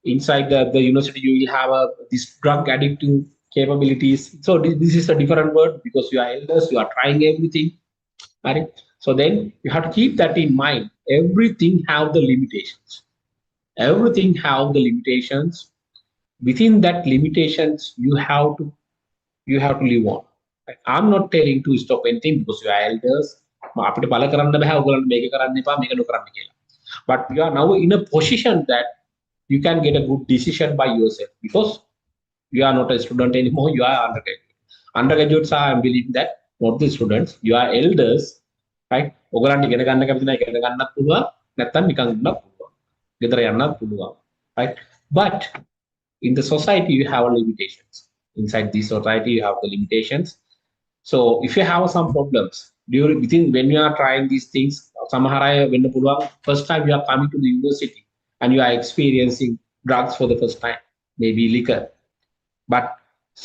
inside the university, you will have this drug addictive capabilities. So this is a different word because you are elders, you are trying everything, right? So then you have to keep that in mind. Everything have the limitations. Everything have the limitations. Within that limitations, you have to live on. Right? I'm not telling to stop anything because you are elders. But you are now in a position that you can get a good decision by yourself because You are not a student anymore, you are undergraduate. Undergraduates are, I believe that, not the students, you are elders, right? ඔයගලන්ට ඉගෙන ගන්න කැමති නැහැ ඉගෙන ගන්නත් පුළුවන් නැත්නම් නිකන් ඉන්නත් පුළුවන්. ගෙදර යන්නත් පුළුවන්. Right? But in the society you have limitations. Inside the society you have the limitations. So if you have some problems during within when you are trying these things, සමහර අය වෙන්න පුළුවන් first time you are coming to the university and you are experiencing drugs for the first time, maybe liquor. But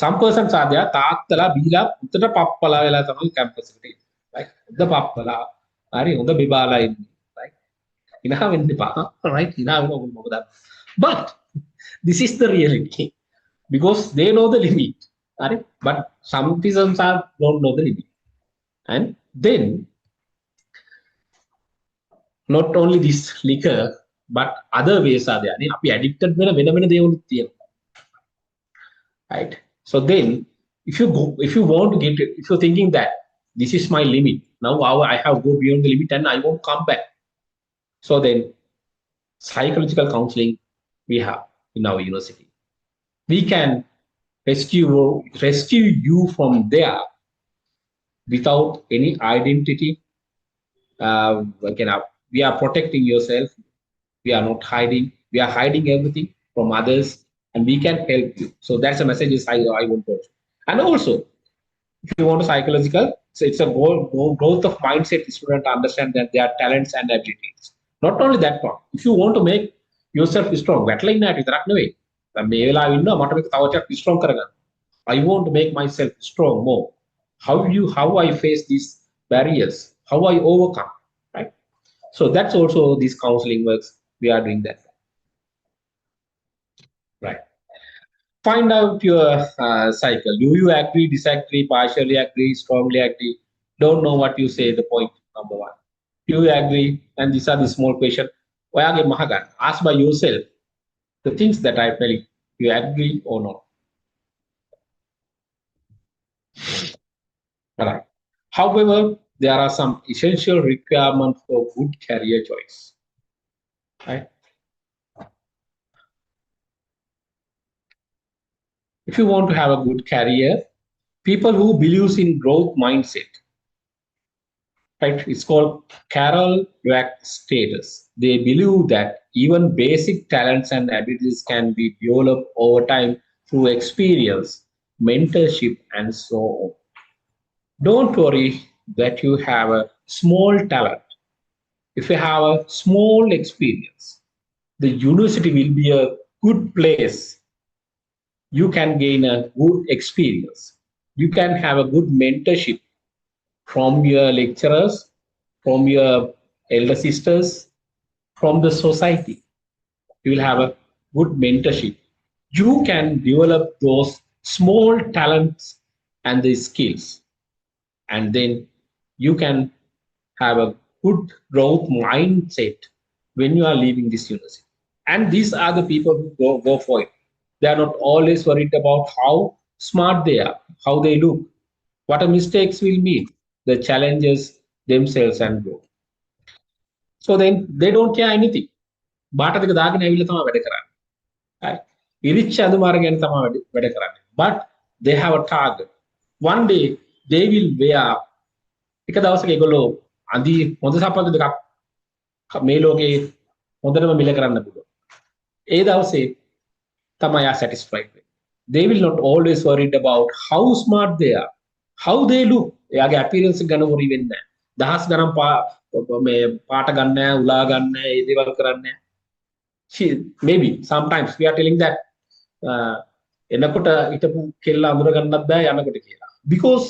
some persons are there තාත්තලා බීලා උතට පප්පලා වෙලා තමයි campus එකට එන්නේ. Right? උද පප්පලා හරි හොඳ බිබාලා ඉන්නේ. Right? ඉනහ වෙන්න එපා. Right? ඉනහ වෙන ඕක මොකද? But this is the reality because they know the limit. Right? But some persons are don't know the limit. And then not only this liquor but other ways are there. අපි addicted වෙන වෙන දේවලුත් තියෙනවා. Right? So then if you want to get it, if you're thinking that this is my limit, now I have go beyond the limit and I won't come back. So then psychological counseling we have in our university. We can rescue you from there without any identity. We are protecting yourself. We are not hiding. We are hiding everything from others, and we can help you. So that's a message I want to. And also, if you want a psychological, so it's a growth of mindset. The student to understand that their talents and abilities. Not only that one. If you want to make yourself strong, battling that is right away. Strong. I want to make myself strong more. How I face these barriers, how I overcome. Right. So that's also this counseling works. We are doing that. Right. Find out your cycle. Do you agree, disagree, partially agree, strongly agree? Don't know what you say. The point number one. Do you agree? And these are the small questions. Ask by yourself the things that I tell you. You agree or not? All right. However, there are some essential requirements for good career choice. Right? If you want to have a good career, people who believes in growth mindset, right? It's called Carol Dweck status. They believe that even basic talents and abilities can be developed over time through experience, mentorship, and so on. Don't worry that you have a small talent. If you have a small experience, the university will be a good place. You can gain a good experience. You can have a good mentorship from your lecturers, from your elder sisters, from the society. You will have a good mentorship. You can develop those small talents and the skills. And then you can have a good growth mindset when you are leaving this university. And these are the people who go for it. They are not always worried about how smart they are, how they look, what mistakes will meet, the challenges themselves and grow. So then they don't care anything. But they have a target. One day they will wear එක දවසක ඒගොල්ලෝ අඳි හොඳ සපත්තු දෙකක් මේ ලෝකේ හොඳටම මිල කරන්න පුළුවන්. ඒ දවසේ තමයි ආ satisfied. They will not always worried about how smart they are, how they look. එයාගේ appearance ගැන worry වෙන්නේ නැහැ. දහස් ගණන් මේ පාට ගන්න නැහැ, උලා ගන්න නැහැ, ඒ දේවල් කරන්නේ නැහැ. Maybe sometimes we are telling that එනකොට හිටපු කෙල්ල අඳුර ගන්නත් බෑ යනකොට කියලා. Because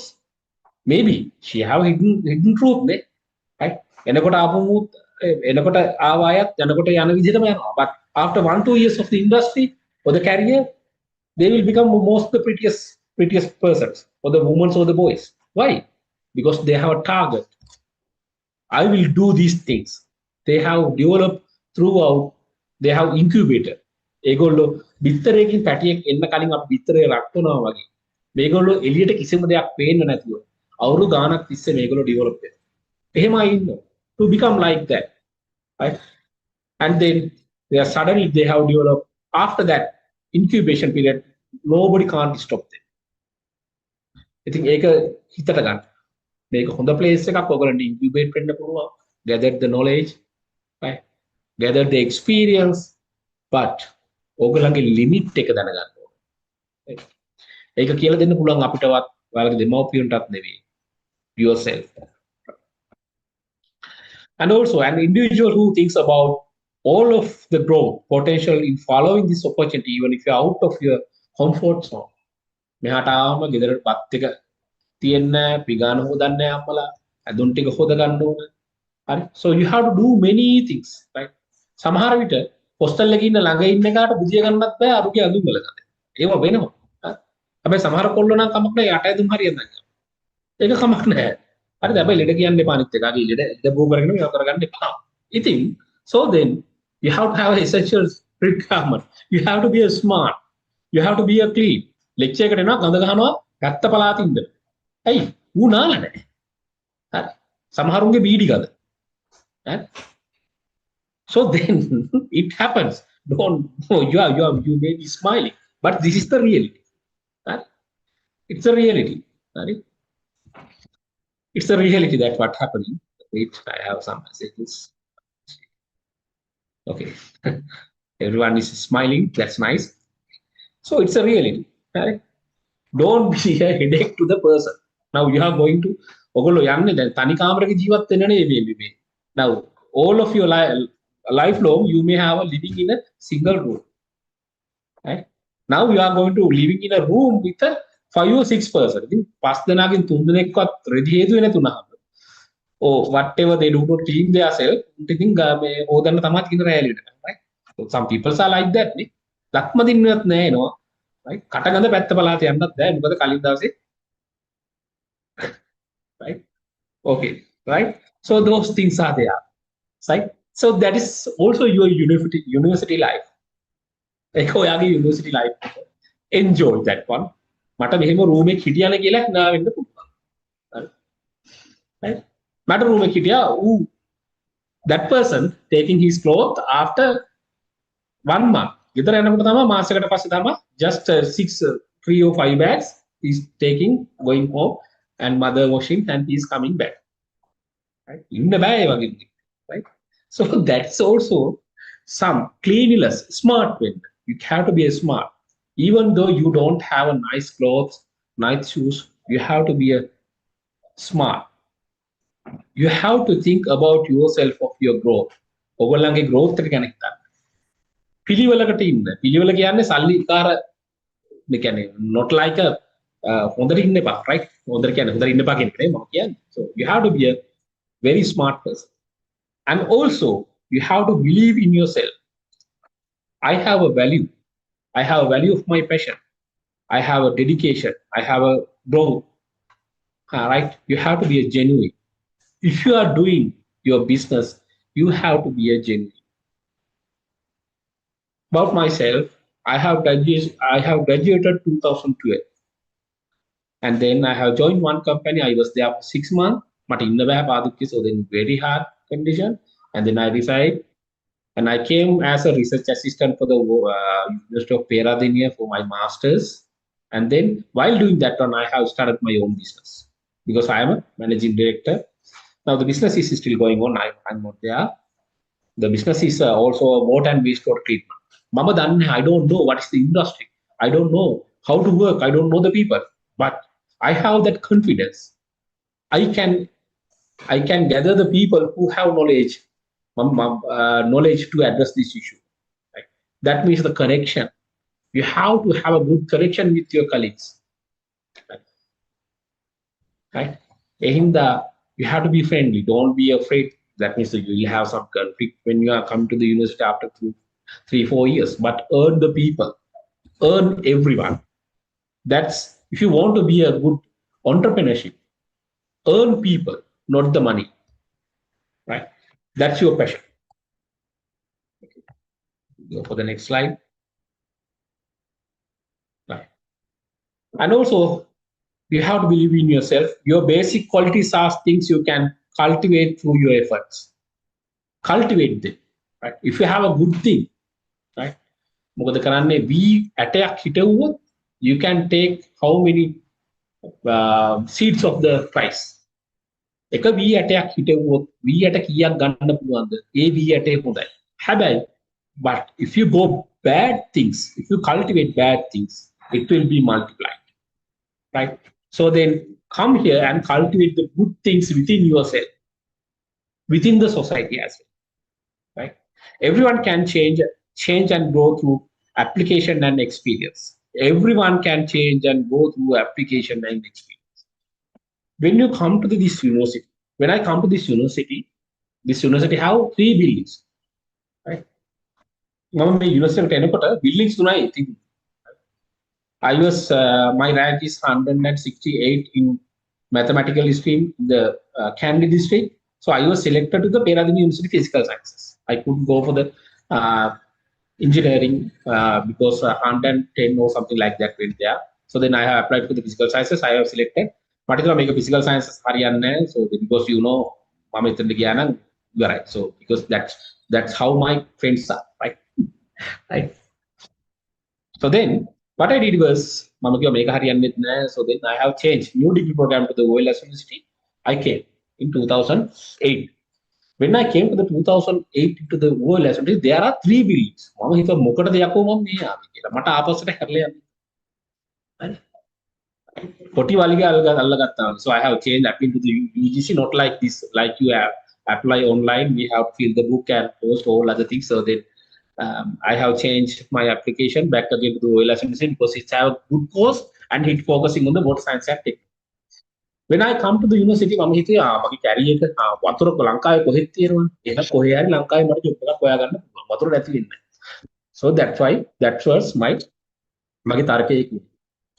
maybe she have hidden truth ne, right? එනකොට ආව අයත් යනකොට යන විදිහටම යනවා. But after 1-2 years of the industry or the career, they will become most the prettiest persons, or the women or the boys. Why? Because they have a target. I will do these things. They have developed throughout. They have incubated. ඒගොල්ලෝ බිත්තරයකින් පැටියෙක් එන්න කලින් අපි බිත්තරේ රක්වනවා වගේ. මේගොල්ලෝ එළියට කිසිම දෙයක් පේන්න නැතුව අවුරුදු ගාණක් තිස්සේ මේගොල්ලෝ ඩෙවලොප් වෙනවා. එහෙමයි ඉන්නවා. To become like that, right? And then suddenly they have developed after that incubation period. nobody can't stop them. ඉතින් ඒක හිතට ගන්න. මේක හොඳ place එකක් ඔයගොල්ලන්ට incubate වෙන්න පුළුවන්. Gather the knowledge, right? Gather the experience, but ඔයගොල්ලන්ගේ limit එක දැනගන්න ඕනේ. ඒක කියලා දෙන්න පුළුවන් අපිටවත් ඔයාලගේ දෙමව්පියන්ටත් නෙවෙයි. Yourself. And also an individual who thinks about all of the growth potential in following this opportunity, even if you're out of your comfort zone. මෙහාට ආවම ගෙදරට පත් එක තියෙන්න පිගාන හොදන්න අම්මලා ඇඳුම් ටික හොද ගන්න ඕන. හරි. So you have to do many things, right? සමහර විට හොස්ටල් එකේ ඉන්න ළඟ ඉන්න එකාට බුදිය ගන්නත් බෑ අරුගේ ඇඳුම් වල ගන්න. ඒව වෙනවා. හැබැයි සමහර කොල්ලෝ නම් කමක් නැහැ යට ඇඳුම් හරියට නැහැ. ඒක කමක් නැහැ. හරිද? හැබැයි ලෙඩ කියන්න එපා අනිත් එකාගේ ලෙඩ බෝ කරගෙන මේව කරගන්න එපා. ඉතින් so then you have to have an essential requirement. You have to be a smart. You have to be a clean. lecture එකට එනවා ගඳ ගහනවා පැත්ත පලාතින්ද. ඇයි? ඌ නාලා නැහැ. හරි. සමහරුන්ගේ බීඩි ගඳ. හරි. So then it happens. Don't you may be smiling, but this is the reality. Right? It's a reality. Right? It's a reality that what's happening. Wait, I have some messages. Okay. Everyone is smiling. That's nice. So it's a reality. Right? Don't be a headache to the person. Now you are going to ඔගොල්ලෝ යන්නේ දැන් තනි කාමරයක ජීවත් වෙන්න නෙවෙයි මේ. Now all of your lifelong you may have a living in a single room. Right? Now you are going to living in a room with a 5 or 6 person. ඉතින් 5 දෙනාගෙන් 3 දෙනෙක්වත් රෙදි හේතු වෙන තුනහම. Or whatever they do not clean their self. ඉතින් මේ හොදන්න තමයි කියන රැලියට. Right? So some people are like that නේ. ලක්ම දින්නවත් නෑ නෝ. Right? කටගඳ පැත්ත පලාත යන්නත් බෑ. මොකද කලින් දවසේ right? Okay, right? So those things are there, right? So that is also your university life. ඒක ඔයාගේ university life. Enjoy that one. මට මෙහෙම room එකක් හිටියන කියලා නා වෙන්න පුළුවන්. Right? මට room එකක් හිටියා that person taking his clothes after 1 month. ගෙදර යනකොට තමයි මාසයකට පස්සේ තමයි just 3 or 5 bags he's taking going home and mother washing and he's coming back. Right? In the bag, right? So that's also some cleanliness, smart way. You have to be a smart. Even though you don't have a nice clothes, nice shoes, you have to be a smart. You have to think about yourself of your growth. ඔයගොල්ලන්ගේ growth එක ගැන හිතන්න. පිළිවෙලකට ඉන්න. පිළිවෙල කියන්නේ සල්ලිකාර මේ කියන්නේ not like a හොඳට ඉන්න එපා, right? හොඳට කියන්නේ හොඳට ඉන්න එපා කියන එක නෙමෙයි මම කියන්නේ. So you have to be a very smart person. And also you have to believe in yourself. I have a value. I have a value of my passion. I have a dedication. I have a growth. Right? You have to be a genuine. If you are doing your business, you have to be a genuine. About myself, I have graduated 2012. And then I have joined one company. I was there for 6 months. But in the so then very hard condition. And then I resigned. And I came as a research assistant for the University of Peradeniya for my master's. And then while doing that one, I have started my own business because I am a managing director. Now the business is still going on. I'm not there. The business is also a water and wastewater treatment. Mama Danne, I don't know what is the industry. I don't know how to work. I don't know the people. But I have that confidence. I can gather the people who have knowledge to address this issue. Right? That means the connection. You have to have a good connection with your colleagues. Right? You have to be friendly. Don't be afraid. That means that you will have some conflict when you are come to the university after 3-4 years. But earn the people. Earn everyone. That's if you want to be a good entrepreneurship. Earn people, not the money. Right? That's your passion. Okay. Go for the next slide. Right. And also, you have to believe in yourself. Your basic qualities are things you can cultivate through your efforts. Cultivate them. Right? If you have a good thing, right? මොකද කරන්නේ we attack හිටවුවොත් you can take how many seats of the price. එක V ඇටයක් හිටවුවොත් V ඇට කීයක් ගන්න පුළුවන්ද? ඒ V ඇටේ හොඳයි. හැබැයි but if you go bad things, if you cultivate bad things, it will be multiplied, right? So then come here and cultivate the good things within yourself, within the society as well, right? Everyone can change and grow through application and experience. Everyone can change and go through application and experience. When you come to this university, when I come to this university have 3 buildings, right? මම මේ යුනිවර්සිටියට එනකොට buildings 3යි තිබුණේ. I was my rank is 168 in mathematical stream, the candidate stream. So I was selected to the Peradeniya University Physical Sciences. I couldn't go for the engineering because 110 or something like that went there. So then I have applied for the physical sciences. I have selected. But if I make a physical sciences, so because mama එතනට ගියා නම් ඉවරයි. So because that's how my friends are, right? Right. So then what I did was, mama kiwa meka hariyanne naha. So then I have changed new degree program to the OLS University. I came in 2008. When I came to the 2008 to the OLS University, there are 3 buildings. මම හිතුවා මොකටද යකෝ මම මේ ආවේ කියලා. මට ආපස්සට හැරලා යන්න. කොටි වලිග අල්ලගත්තා. So I have changed up into the UGC, not like this, like you have apply online. We have to fill the book and post all other things. So then I have changed my application back again to the OLS University because it's a good course and it's focusing on the water science and technology. When I come to the university, මම හිතුවේ මගේ career එක වතුර ලංකාවේ කොහෙද තියෙනවනේ. එහෙනම් කොහේ හරි ලංකාවේ මට ජොබ් එකක් හොයාගන්න පුළුවන්. වතුර නැති වෙන්නේ. So that's why that was මගේ තර්කය.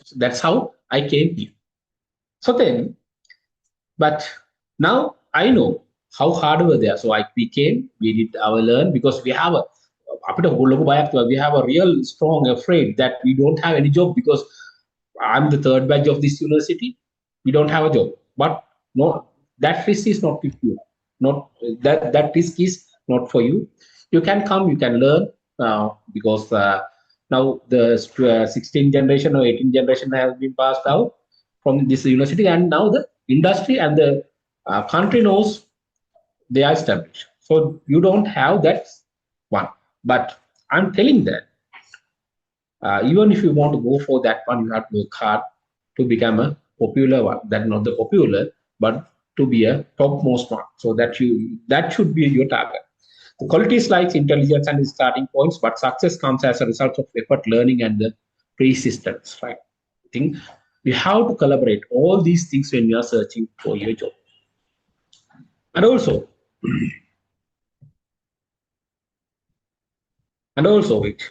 So that's how I came here. So then, but now I know how hard we were there. So we came, we did our learn because we have we have a real strong afraid that we don't have any job because I'm the 3rd batch of this university. We don't have a job, but no, that risk is not with you. Not that risk is not for you. You can come, you can learn because now the 16th generation or 18th generation has been passed out from this university, and now the industry and the country knows they are established. So you don't have that one. But I'm telling that even if you want to go for that one, you have to work hard to become a popular one. That not the popular, but to be a topmost one. So that should be your target. The qualities like intelligence and starting points, but success comes as a result of effort, learning, and the persistence. Right? I think we have to collaborate all these things when you are searching for your job. And also it.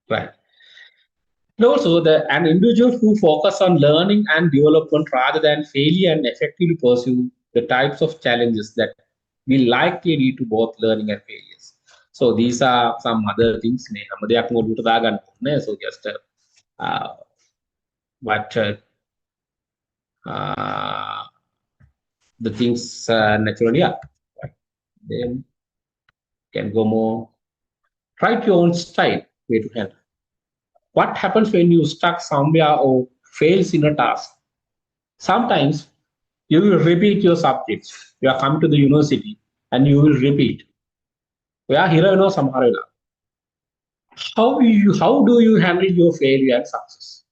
Right. And also an individual who focus on learning and development rather than failure and effectively pursue the types of challenges that will likely lead to both learning and failures. So these are some other things. So just the things naturally are. Right. Then can go more. Write your own style, way to handle. What happens when you stuck somewhere or fails in a task? Sometimes you will repeat your subjects. You are coming to the university and you will repeat. How do you handle your failure and success?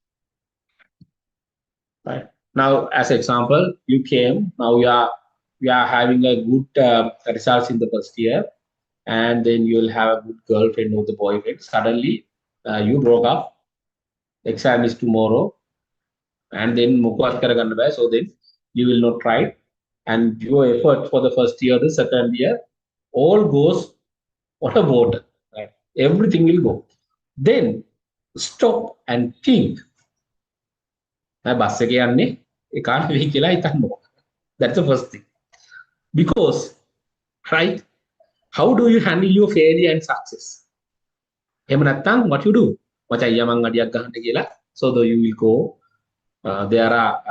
Right. Now, as an example, you came. Now you are having a good results in the first year, and then you will have a good girlfriend or the boyfriend. Suddenly, you broke up. Exam is tomorrow, and then so then you will not try, and your effort for the first year, the second year, all goes on a water. Right? Everything will go. Then stop and think. That's the first thing. Because, right? How do you handle your failure and success? What you do? So you will go. There are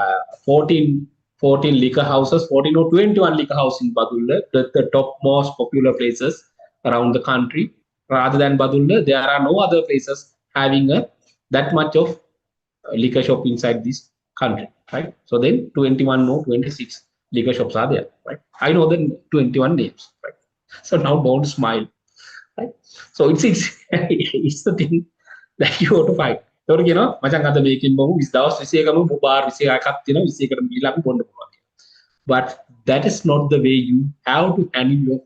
14 liquor houses, 14 or 21 liquor houses in Badulla, the top most popular places around the country. Rather than Badulla, there are no other places having that much of liquor shop inside this country, right? So then 21, no, 26 liquor shops are there, right? I know the 21 names, right? So now don't smile, right? So it's it's the thing that you have to fight. Macam kata making bomu is daos visi kamu bubar visi akat visi kamu bilang pun. But that is not the way you have to handle your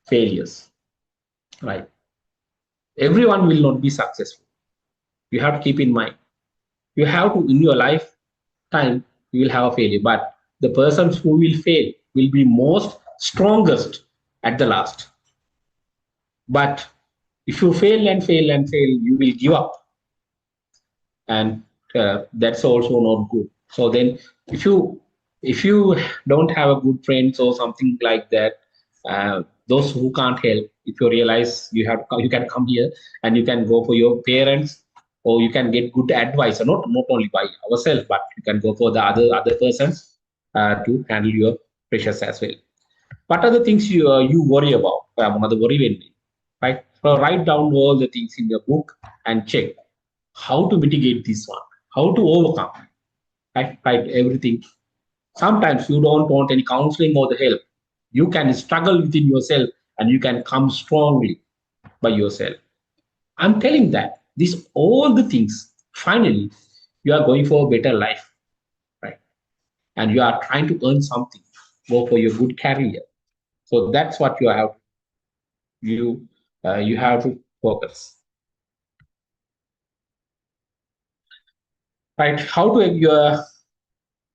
failures, right? Everyone will not be successful. You have to keep in mind. You have to, in your lifetime, you will have a failure. But the persons who will fail will be most strongest at the last. But if you fail and fail and fail, you will give up. And that's also not good. So then if you don't have a good friends or something like that, those who can't help, if you realize you can come here and you can go for your parents, or you can get good advice, or not only by ourselves, but you can go for the other persons to handle your pressures as well. What are the things you worry about? Another worry, right? So write down all the things in your book and check how to mitigate this one, how to overcome, right? Everything. Sometimes you don't want any counseling or the help. You can struggle within yourself and you can come strongly by yourself. I'm telling that these all the things, finally, you are going for a better life, right? And you are trying to earn something, go for your good career. So that's what you have to focus, right? How to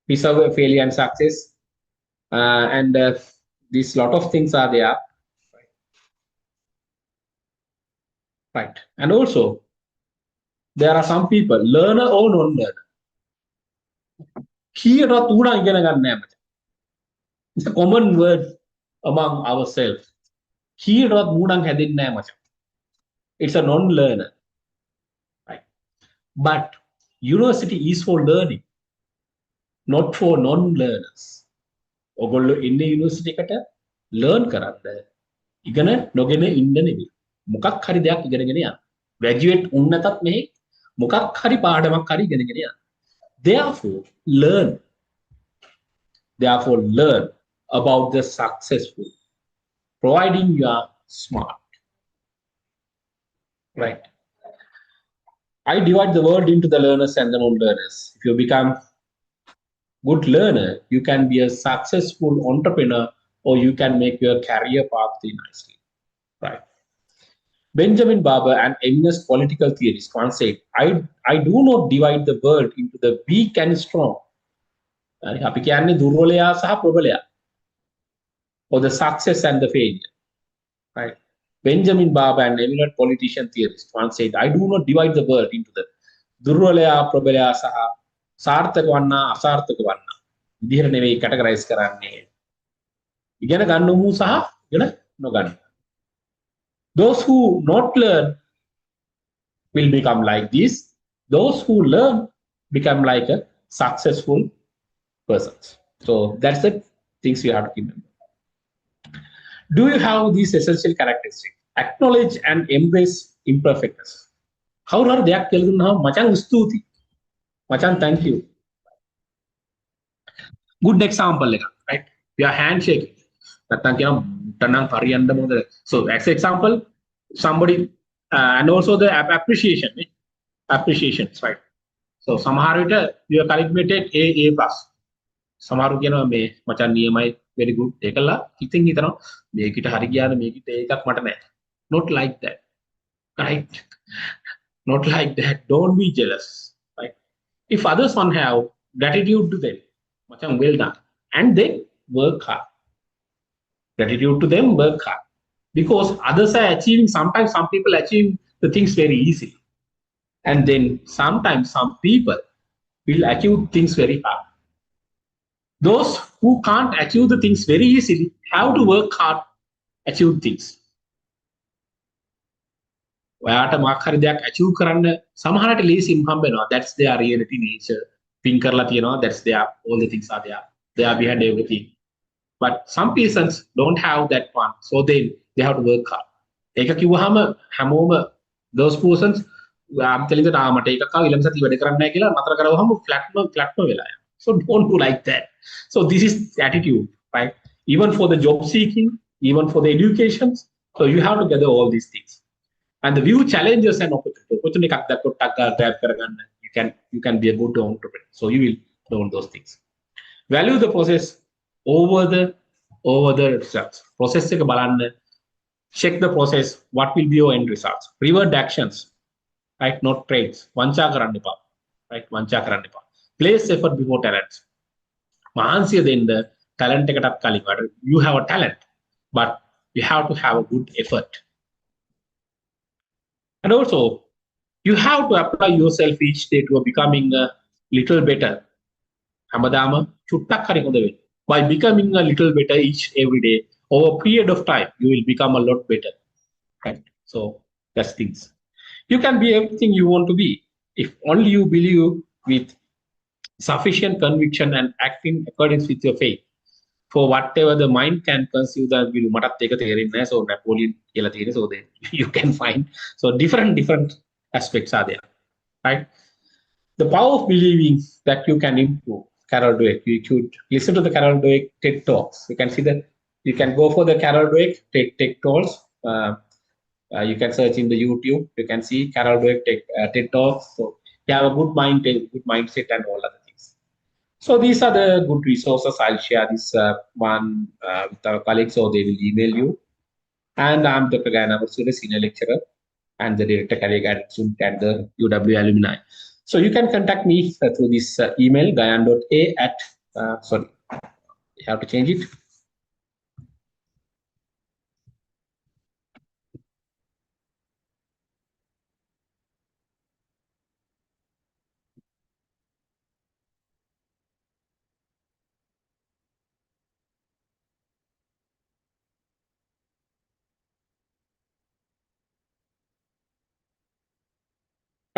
preserve failure and success, and these lot of things are there, right? And also there are some people, learner or non-learner. It's a common word among ourselves. It's a non-learner, right? But university is for learning, not for non-learners. ඔගොල්ලෝ ඉන්නේ university එකට learn කරන්න. ඉගෙන නොගෙන ඉන්න නෙවෙයි. මොකක් හරි දෙයක් ඉගෙනගෙන යන්න. ග්‍රැජුවේට් වුණ නැතත් මෙහි මොකක් හරි පාඩමක් හරි ඉගෙනගෙන යන්න. Therefore learn about the successful, providing you are smart, right? I divide the world into the learners and the non-learners. If you become good learner, you can be a successful entrepreneur, or you can make your career path nicely, right? Benjamin Barber, an eminent political theorist, once said, I do not divide the world into the weak and strong, or the success and the failure, right? Benjamin Barber, an eminent politician theorist, once said, I do not divide the world into the durvalaya, prabalaya, saha, සාර්ථක වන්නා අසාර්ථක වන්නා විදිහට නෙවෙයි categorise කරන්නේ. ඉගෙන ගන්නමු සහ ඉගෙන නොගන්න. Those who not learn will become like this. Those who learn become like a successful persons. So that's the things you have to remember. Do you have these essential characteristics? Acknowledge and embrace imperfectness. How are they telling now? Machan stuti. Machan, thank you. Good example, right? We are handshaking. So, as example, somebody, and also the appreciation, appreciations, right? So, somehow you are calculated A plus. Somehow me machan niyamai very good. Tekala, kiting itano, make it harigiana, make it take up matane. Not like that, right? Not like that. Don't be jealous, right? If others one have gratitude to them, macam well done, and then work hard. Gratitude to them, work hard, because others are achieving. Sometimes some people achieve the things very easily, and then sometimes some people will achieve things very hard. Those who can't achieve the things very easily have to work hard, achieve things. ඔයාට mark හරි දෙයක් achieve කරන්න සමහරට ලේසියෙන් හම්බ වෙනවා. That's their reality nature. Think කරලා තියෙනවා. That's their, all the things are there. They are behind everything. But some persons don't have that one, so they have to work hard. ඒක කිව්වහම හැමෝම those persons I'm telling that මට එකක් ආව ඊළඟ සතිය වැඩ කරන්නේ නැහැ කියලා නතර කරවහම ෆ්ලැට්ම වෙලා යනවා. So don't do like that. So this is the attitude, right? Even for the job seeking, even for the education, so you have to gather all these things. And the view challenges and opportunity එකක් දැක්කොත් grab කරගන්න. You can be a good entrepreneur. So you will learn those things. Value the process over the results. Process එක බලන්න. Check the process. What will be your end results? Reward actions, right? Not trades. වංචා කරන්න එපා. Right? වංචා කරන්න එපා. Place effort before talents. මහන්සිය දෙන්න talent එකටත් කලින්. You have a talent, but you have to have a good effort. And also, you have to apply yourself each day to becoming a little better. හැමදාම චුට්ටක් හරි හොඳ වෙන්න. By becoming a little better each every day, over a period of time, you will become a lot better. Right? So that's things. You can be everything you want to be if only you believe with sufficient conviction and act in accordance with your faith. For whatever the mind can conceive that will මටත් ඒක තේරෙන්නේ නැහැ. So Napoleon කියලා තියෙන්නේ. So then you can find so different aspects are there, right? The power of believing that you can improve. Carol Dweck. You should listen to the Carol Dweck TED Talks. You can see that you can go for the Carol Dweck TED Talks. You can search in the YouTube. You can see Carol Dweck TED Talks. So you have a good mind, a good mindset, and all other things. So these are the good resources. I'll share this one with our colleagues, so they will email you. And I'm Dr. Gayan, Amarasuriya, senior lecturer and the director career guidance unit at the UW alumni. So you can contact me through this email, gayan.a at, sorry, you have to change it.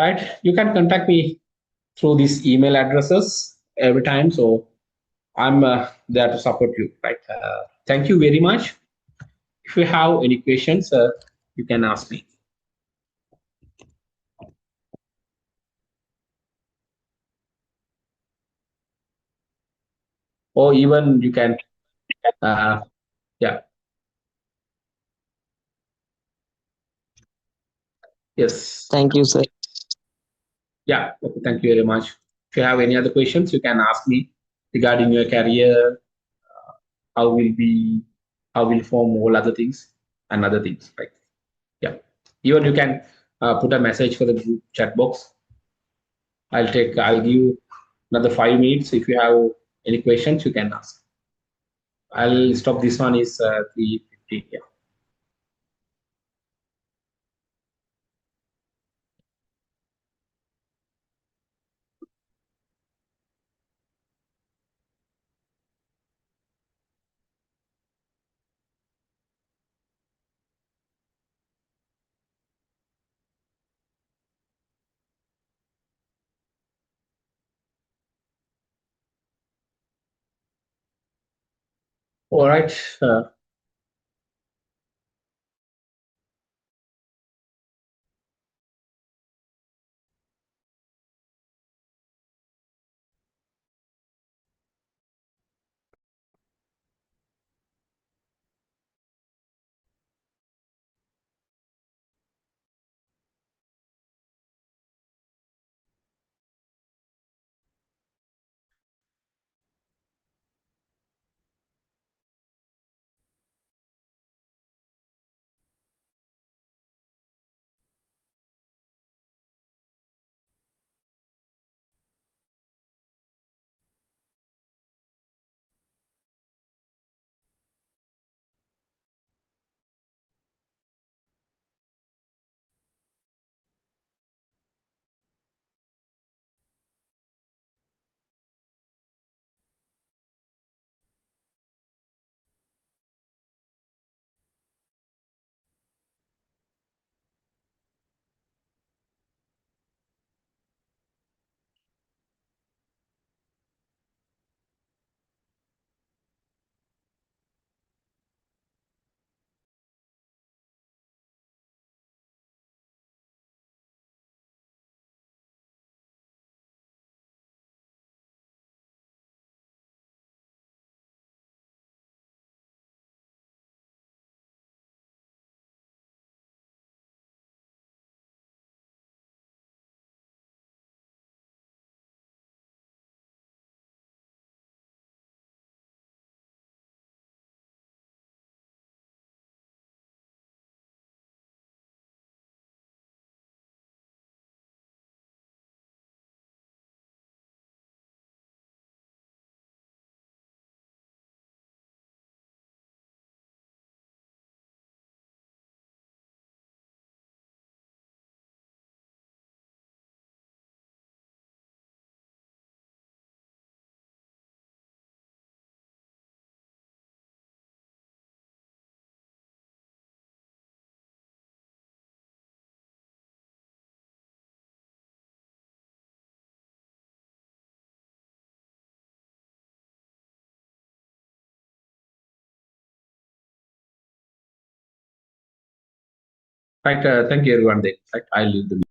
Right, you can contact me through these email addresses every time. So I'm there to support you, right? Thank you very much. If you have any questions, you can ask me. Or even you can, yeah, yes. Thank you, sir. Yeah, okay, thank you very much. If you have any other questions, you can ask me regarding your career, how will form all other things and other things, right? Yeah, even you can put a message for the group chat box. I'll give you another 5 minutes. If you have any questions, you can ask. I'll stop. This one is 3:50. Yeah. All right. Right. Thank you, everyone. Then, right, I'll leave the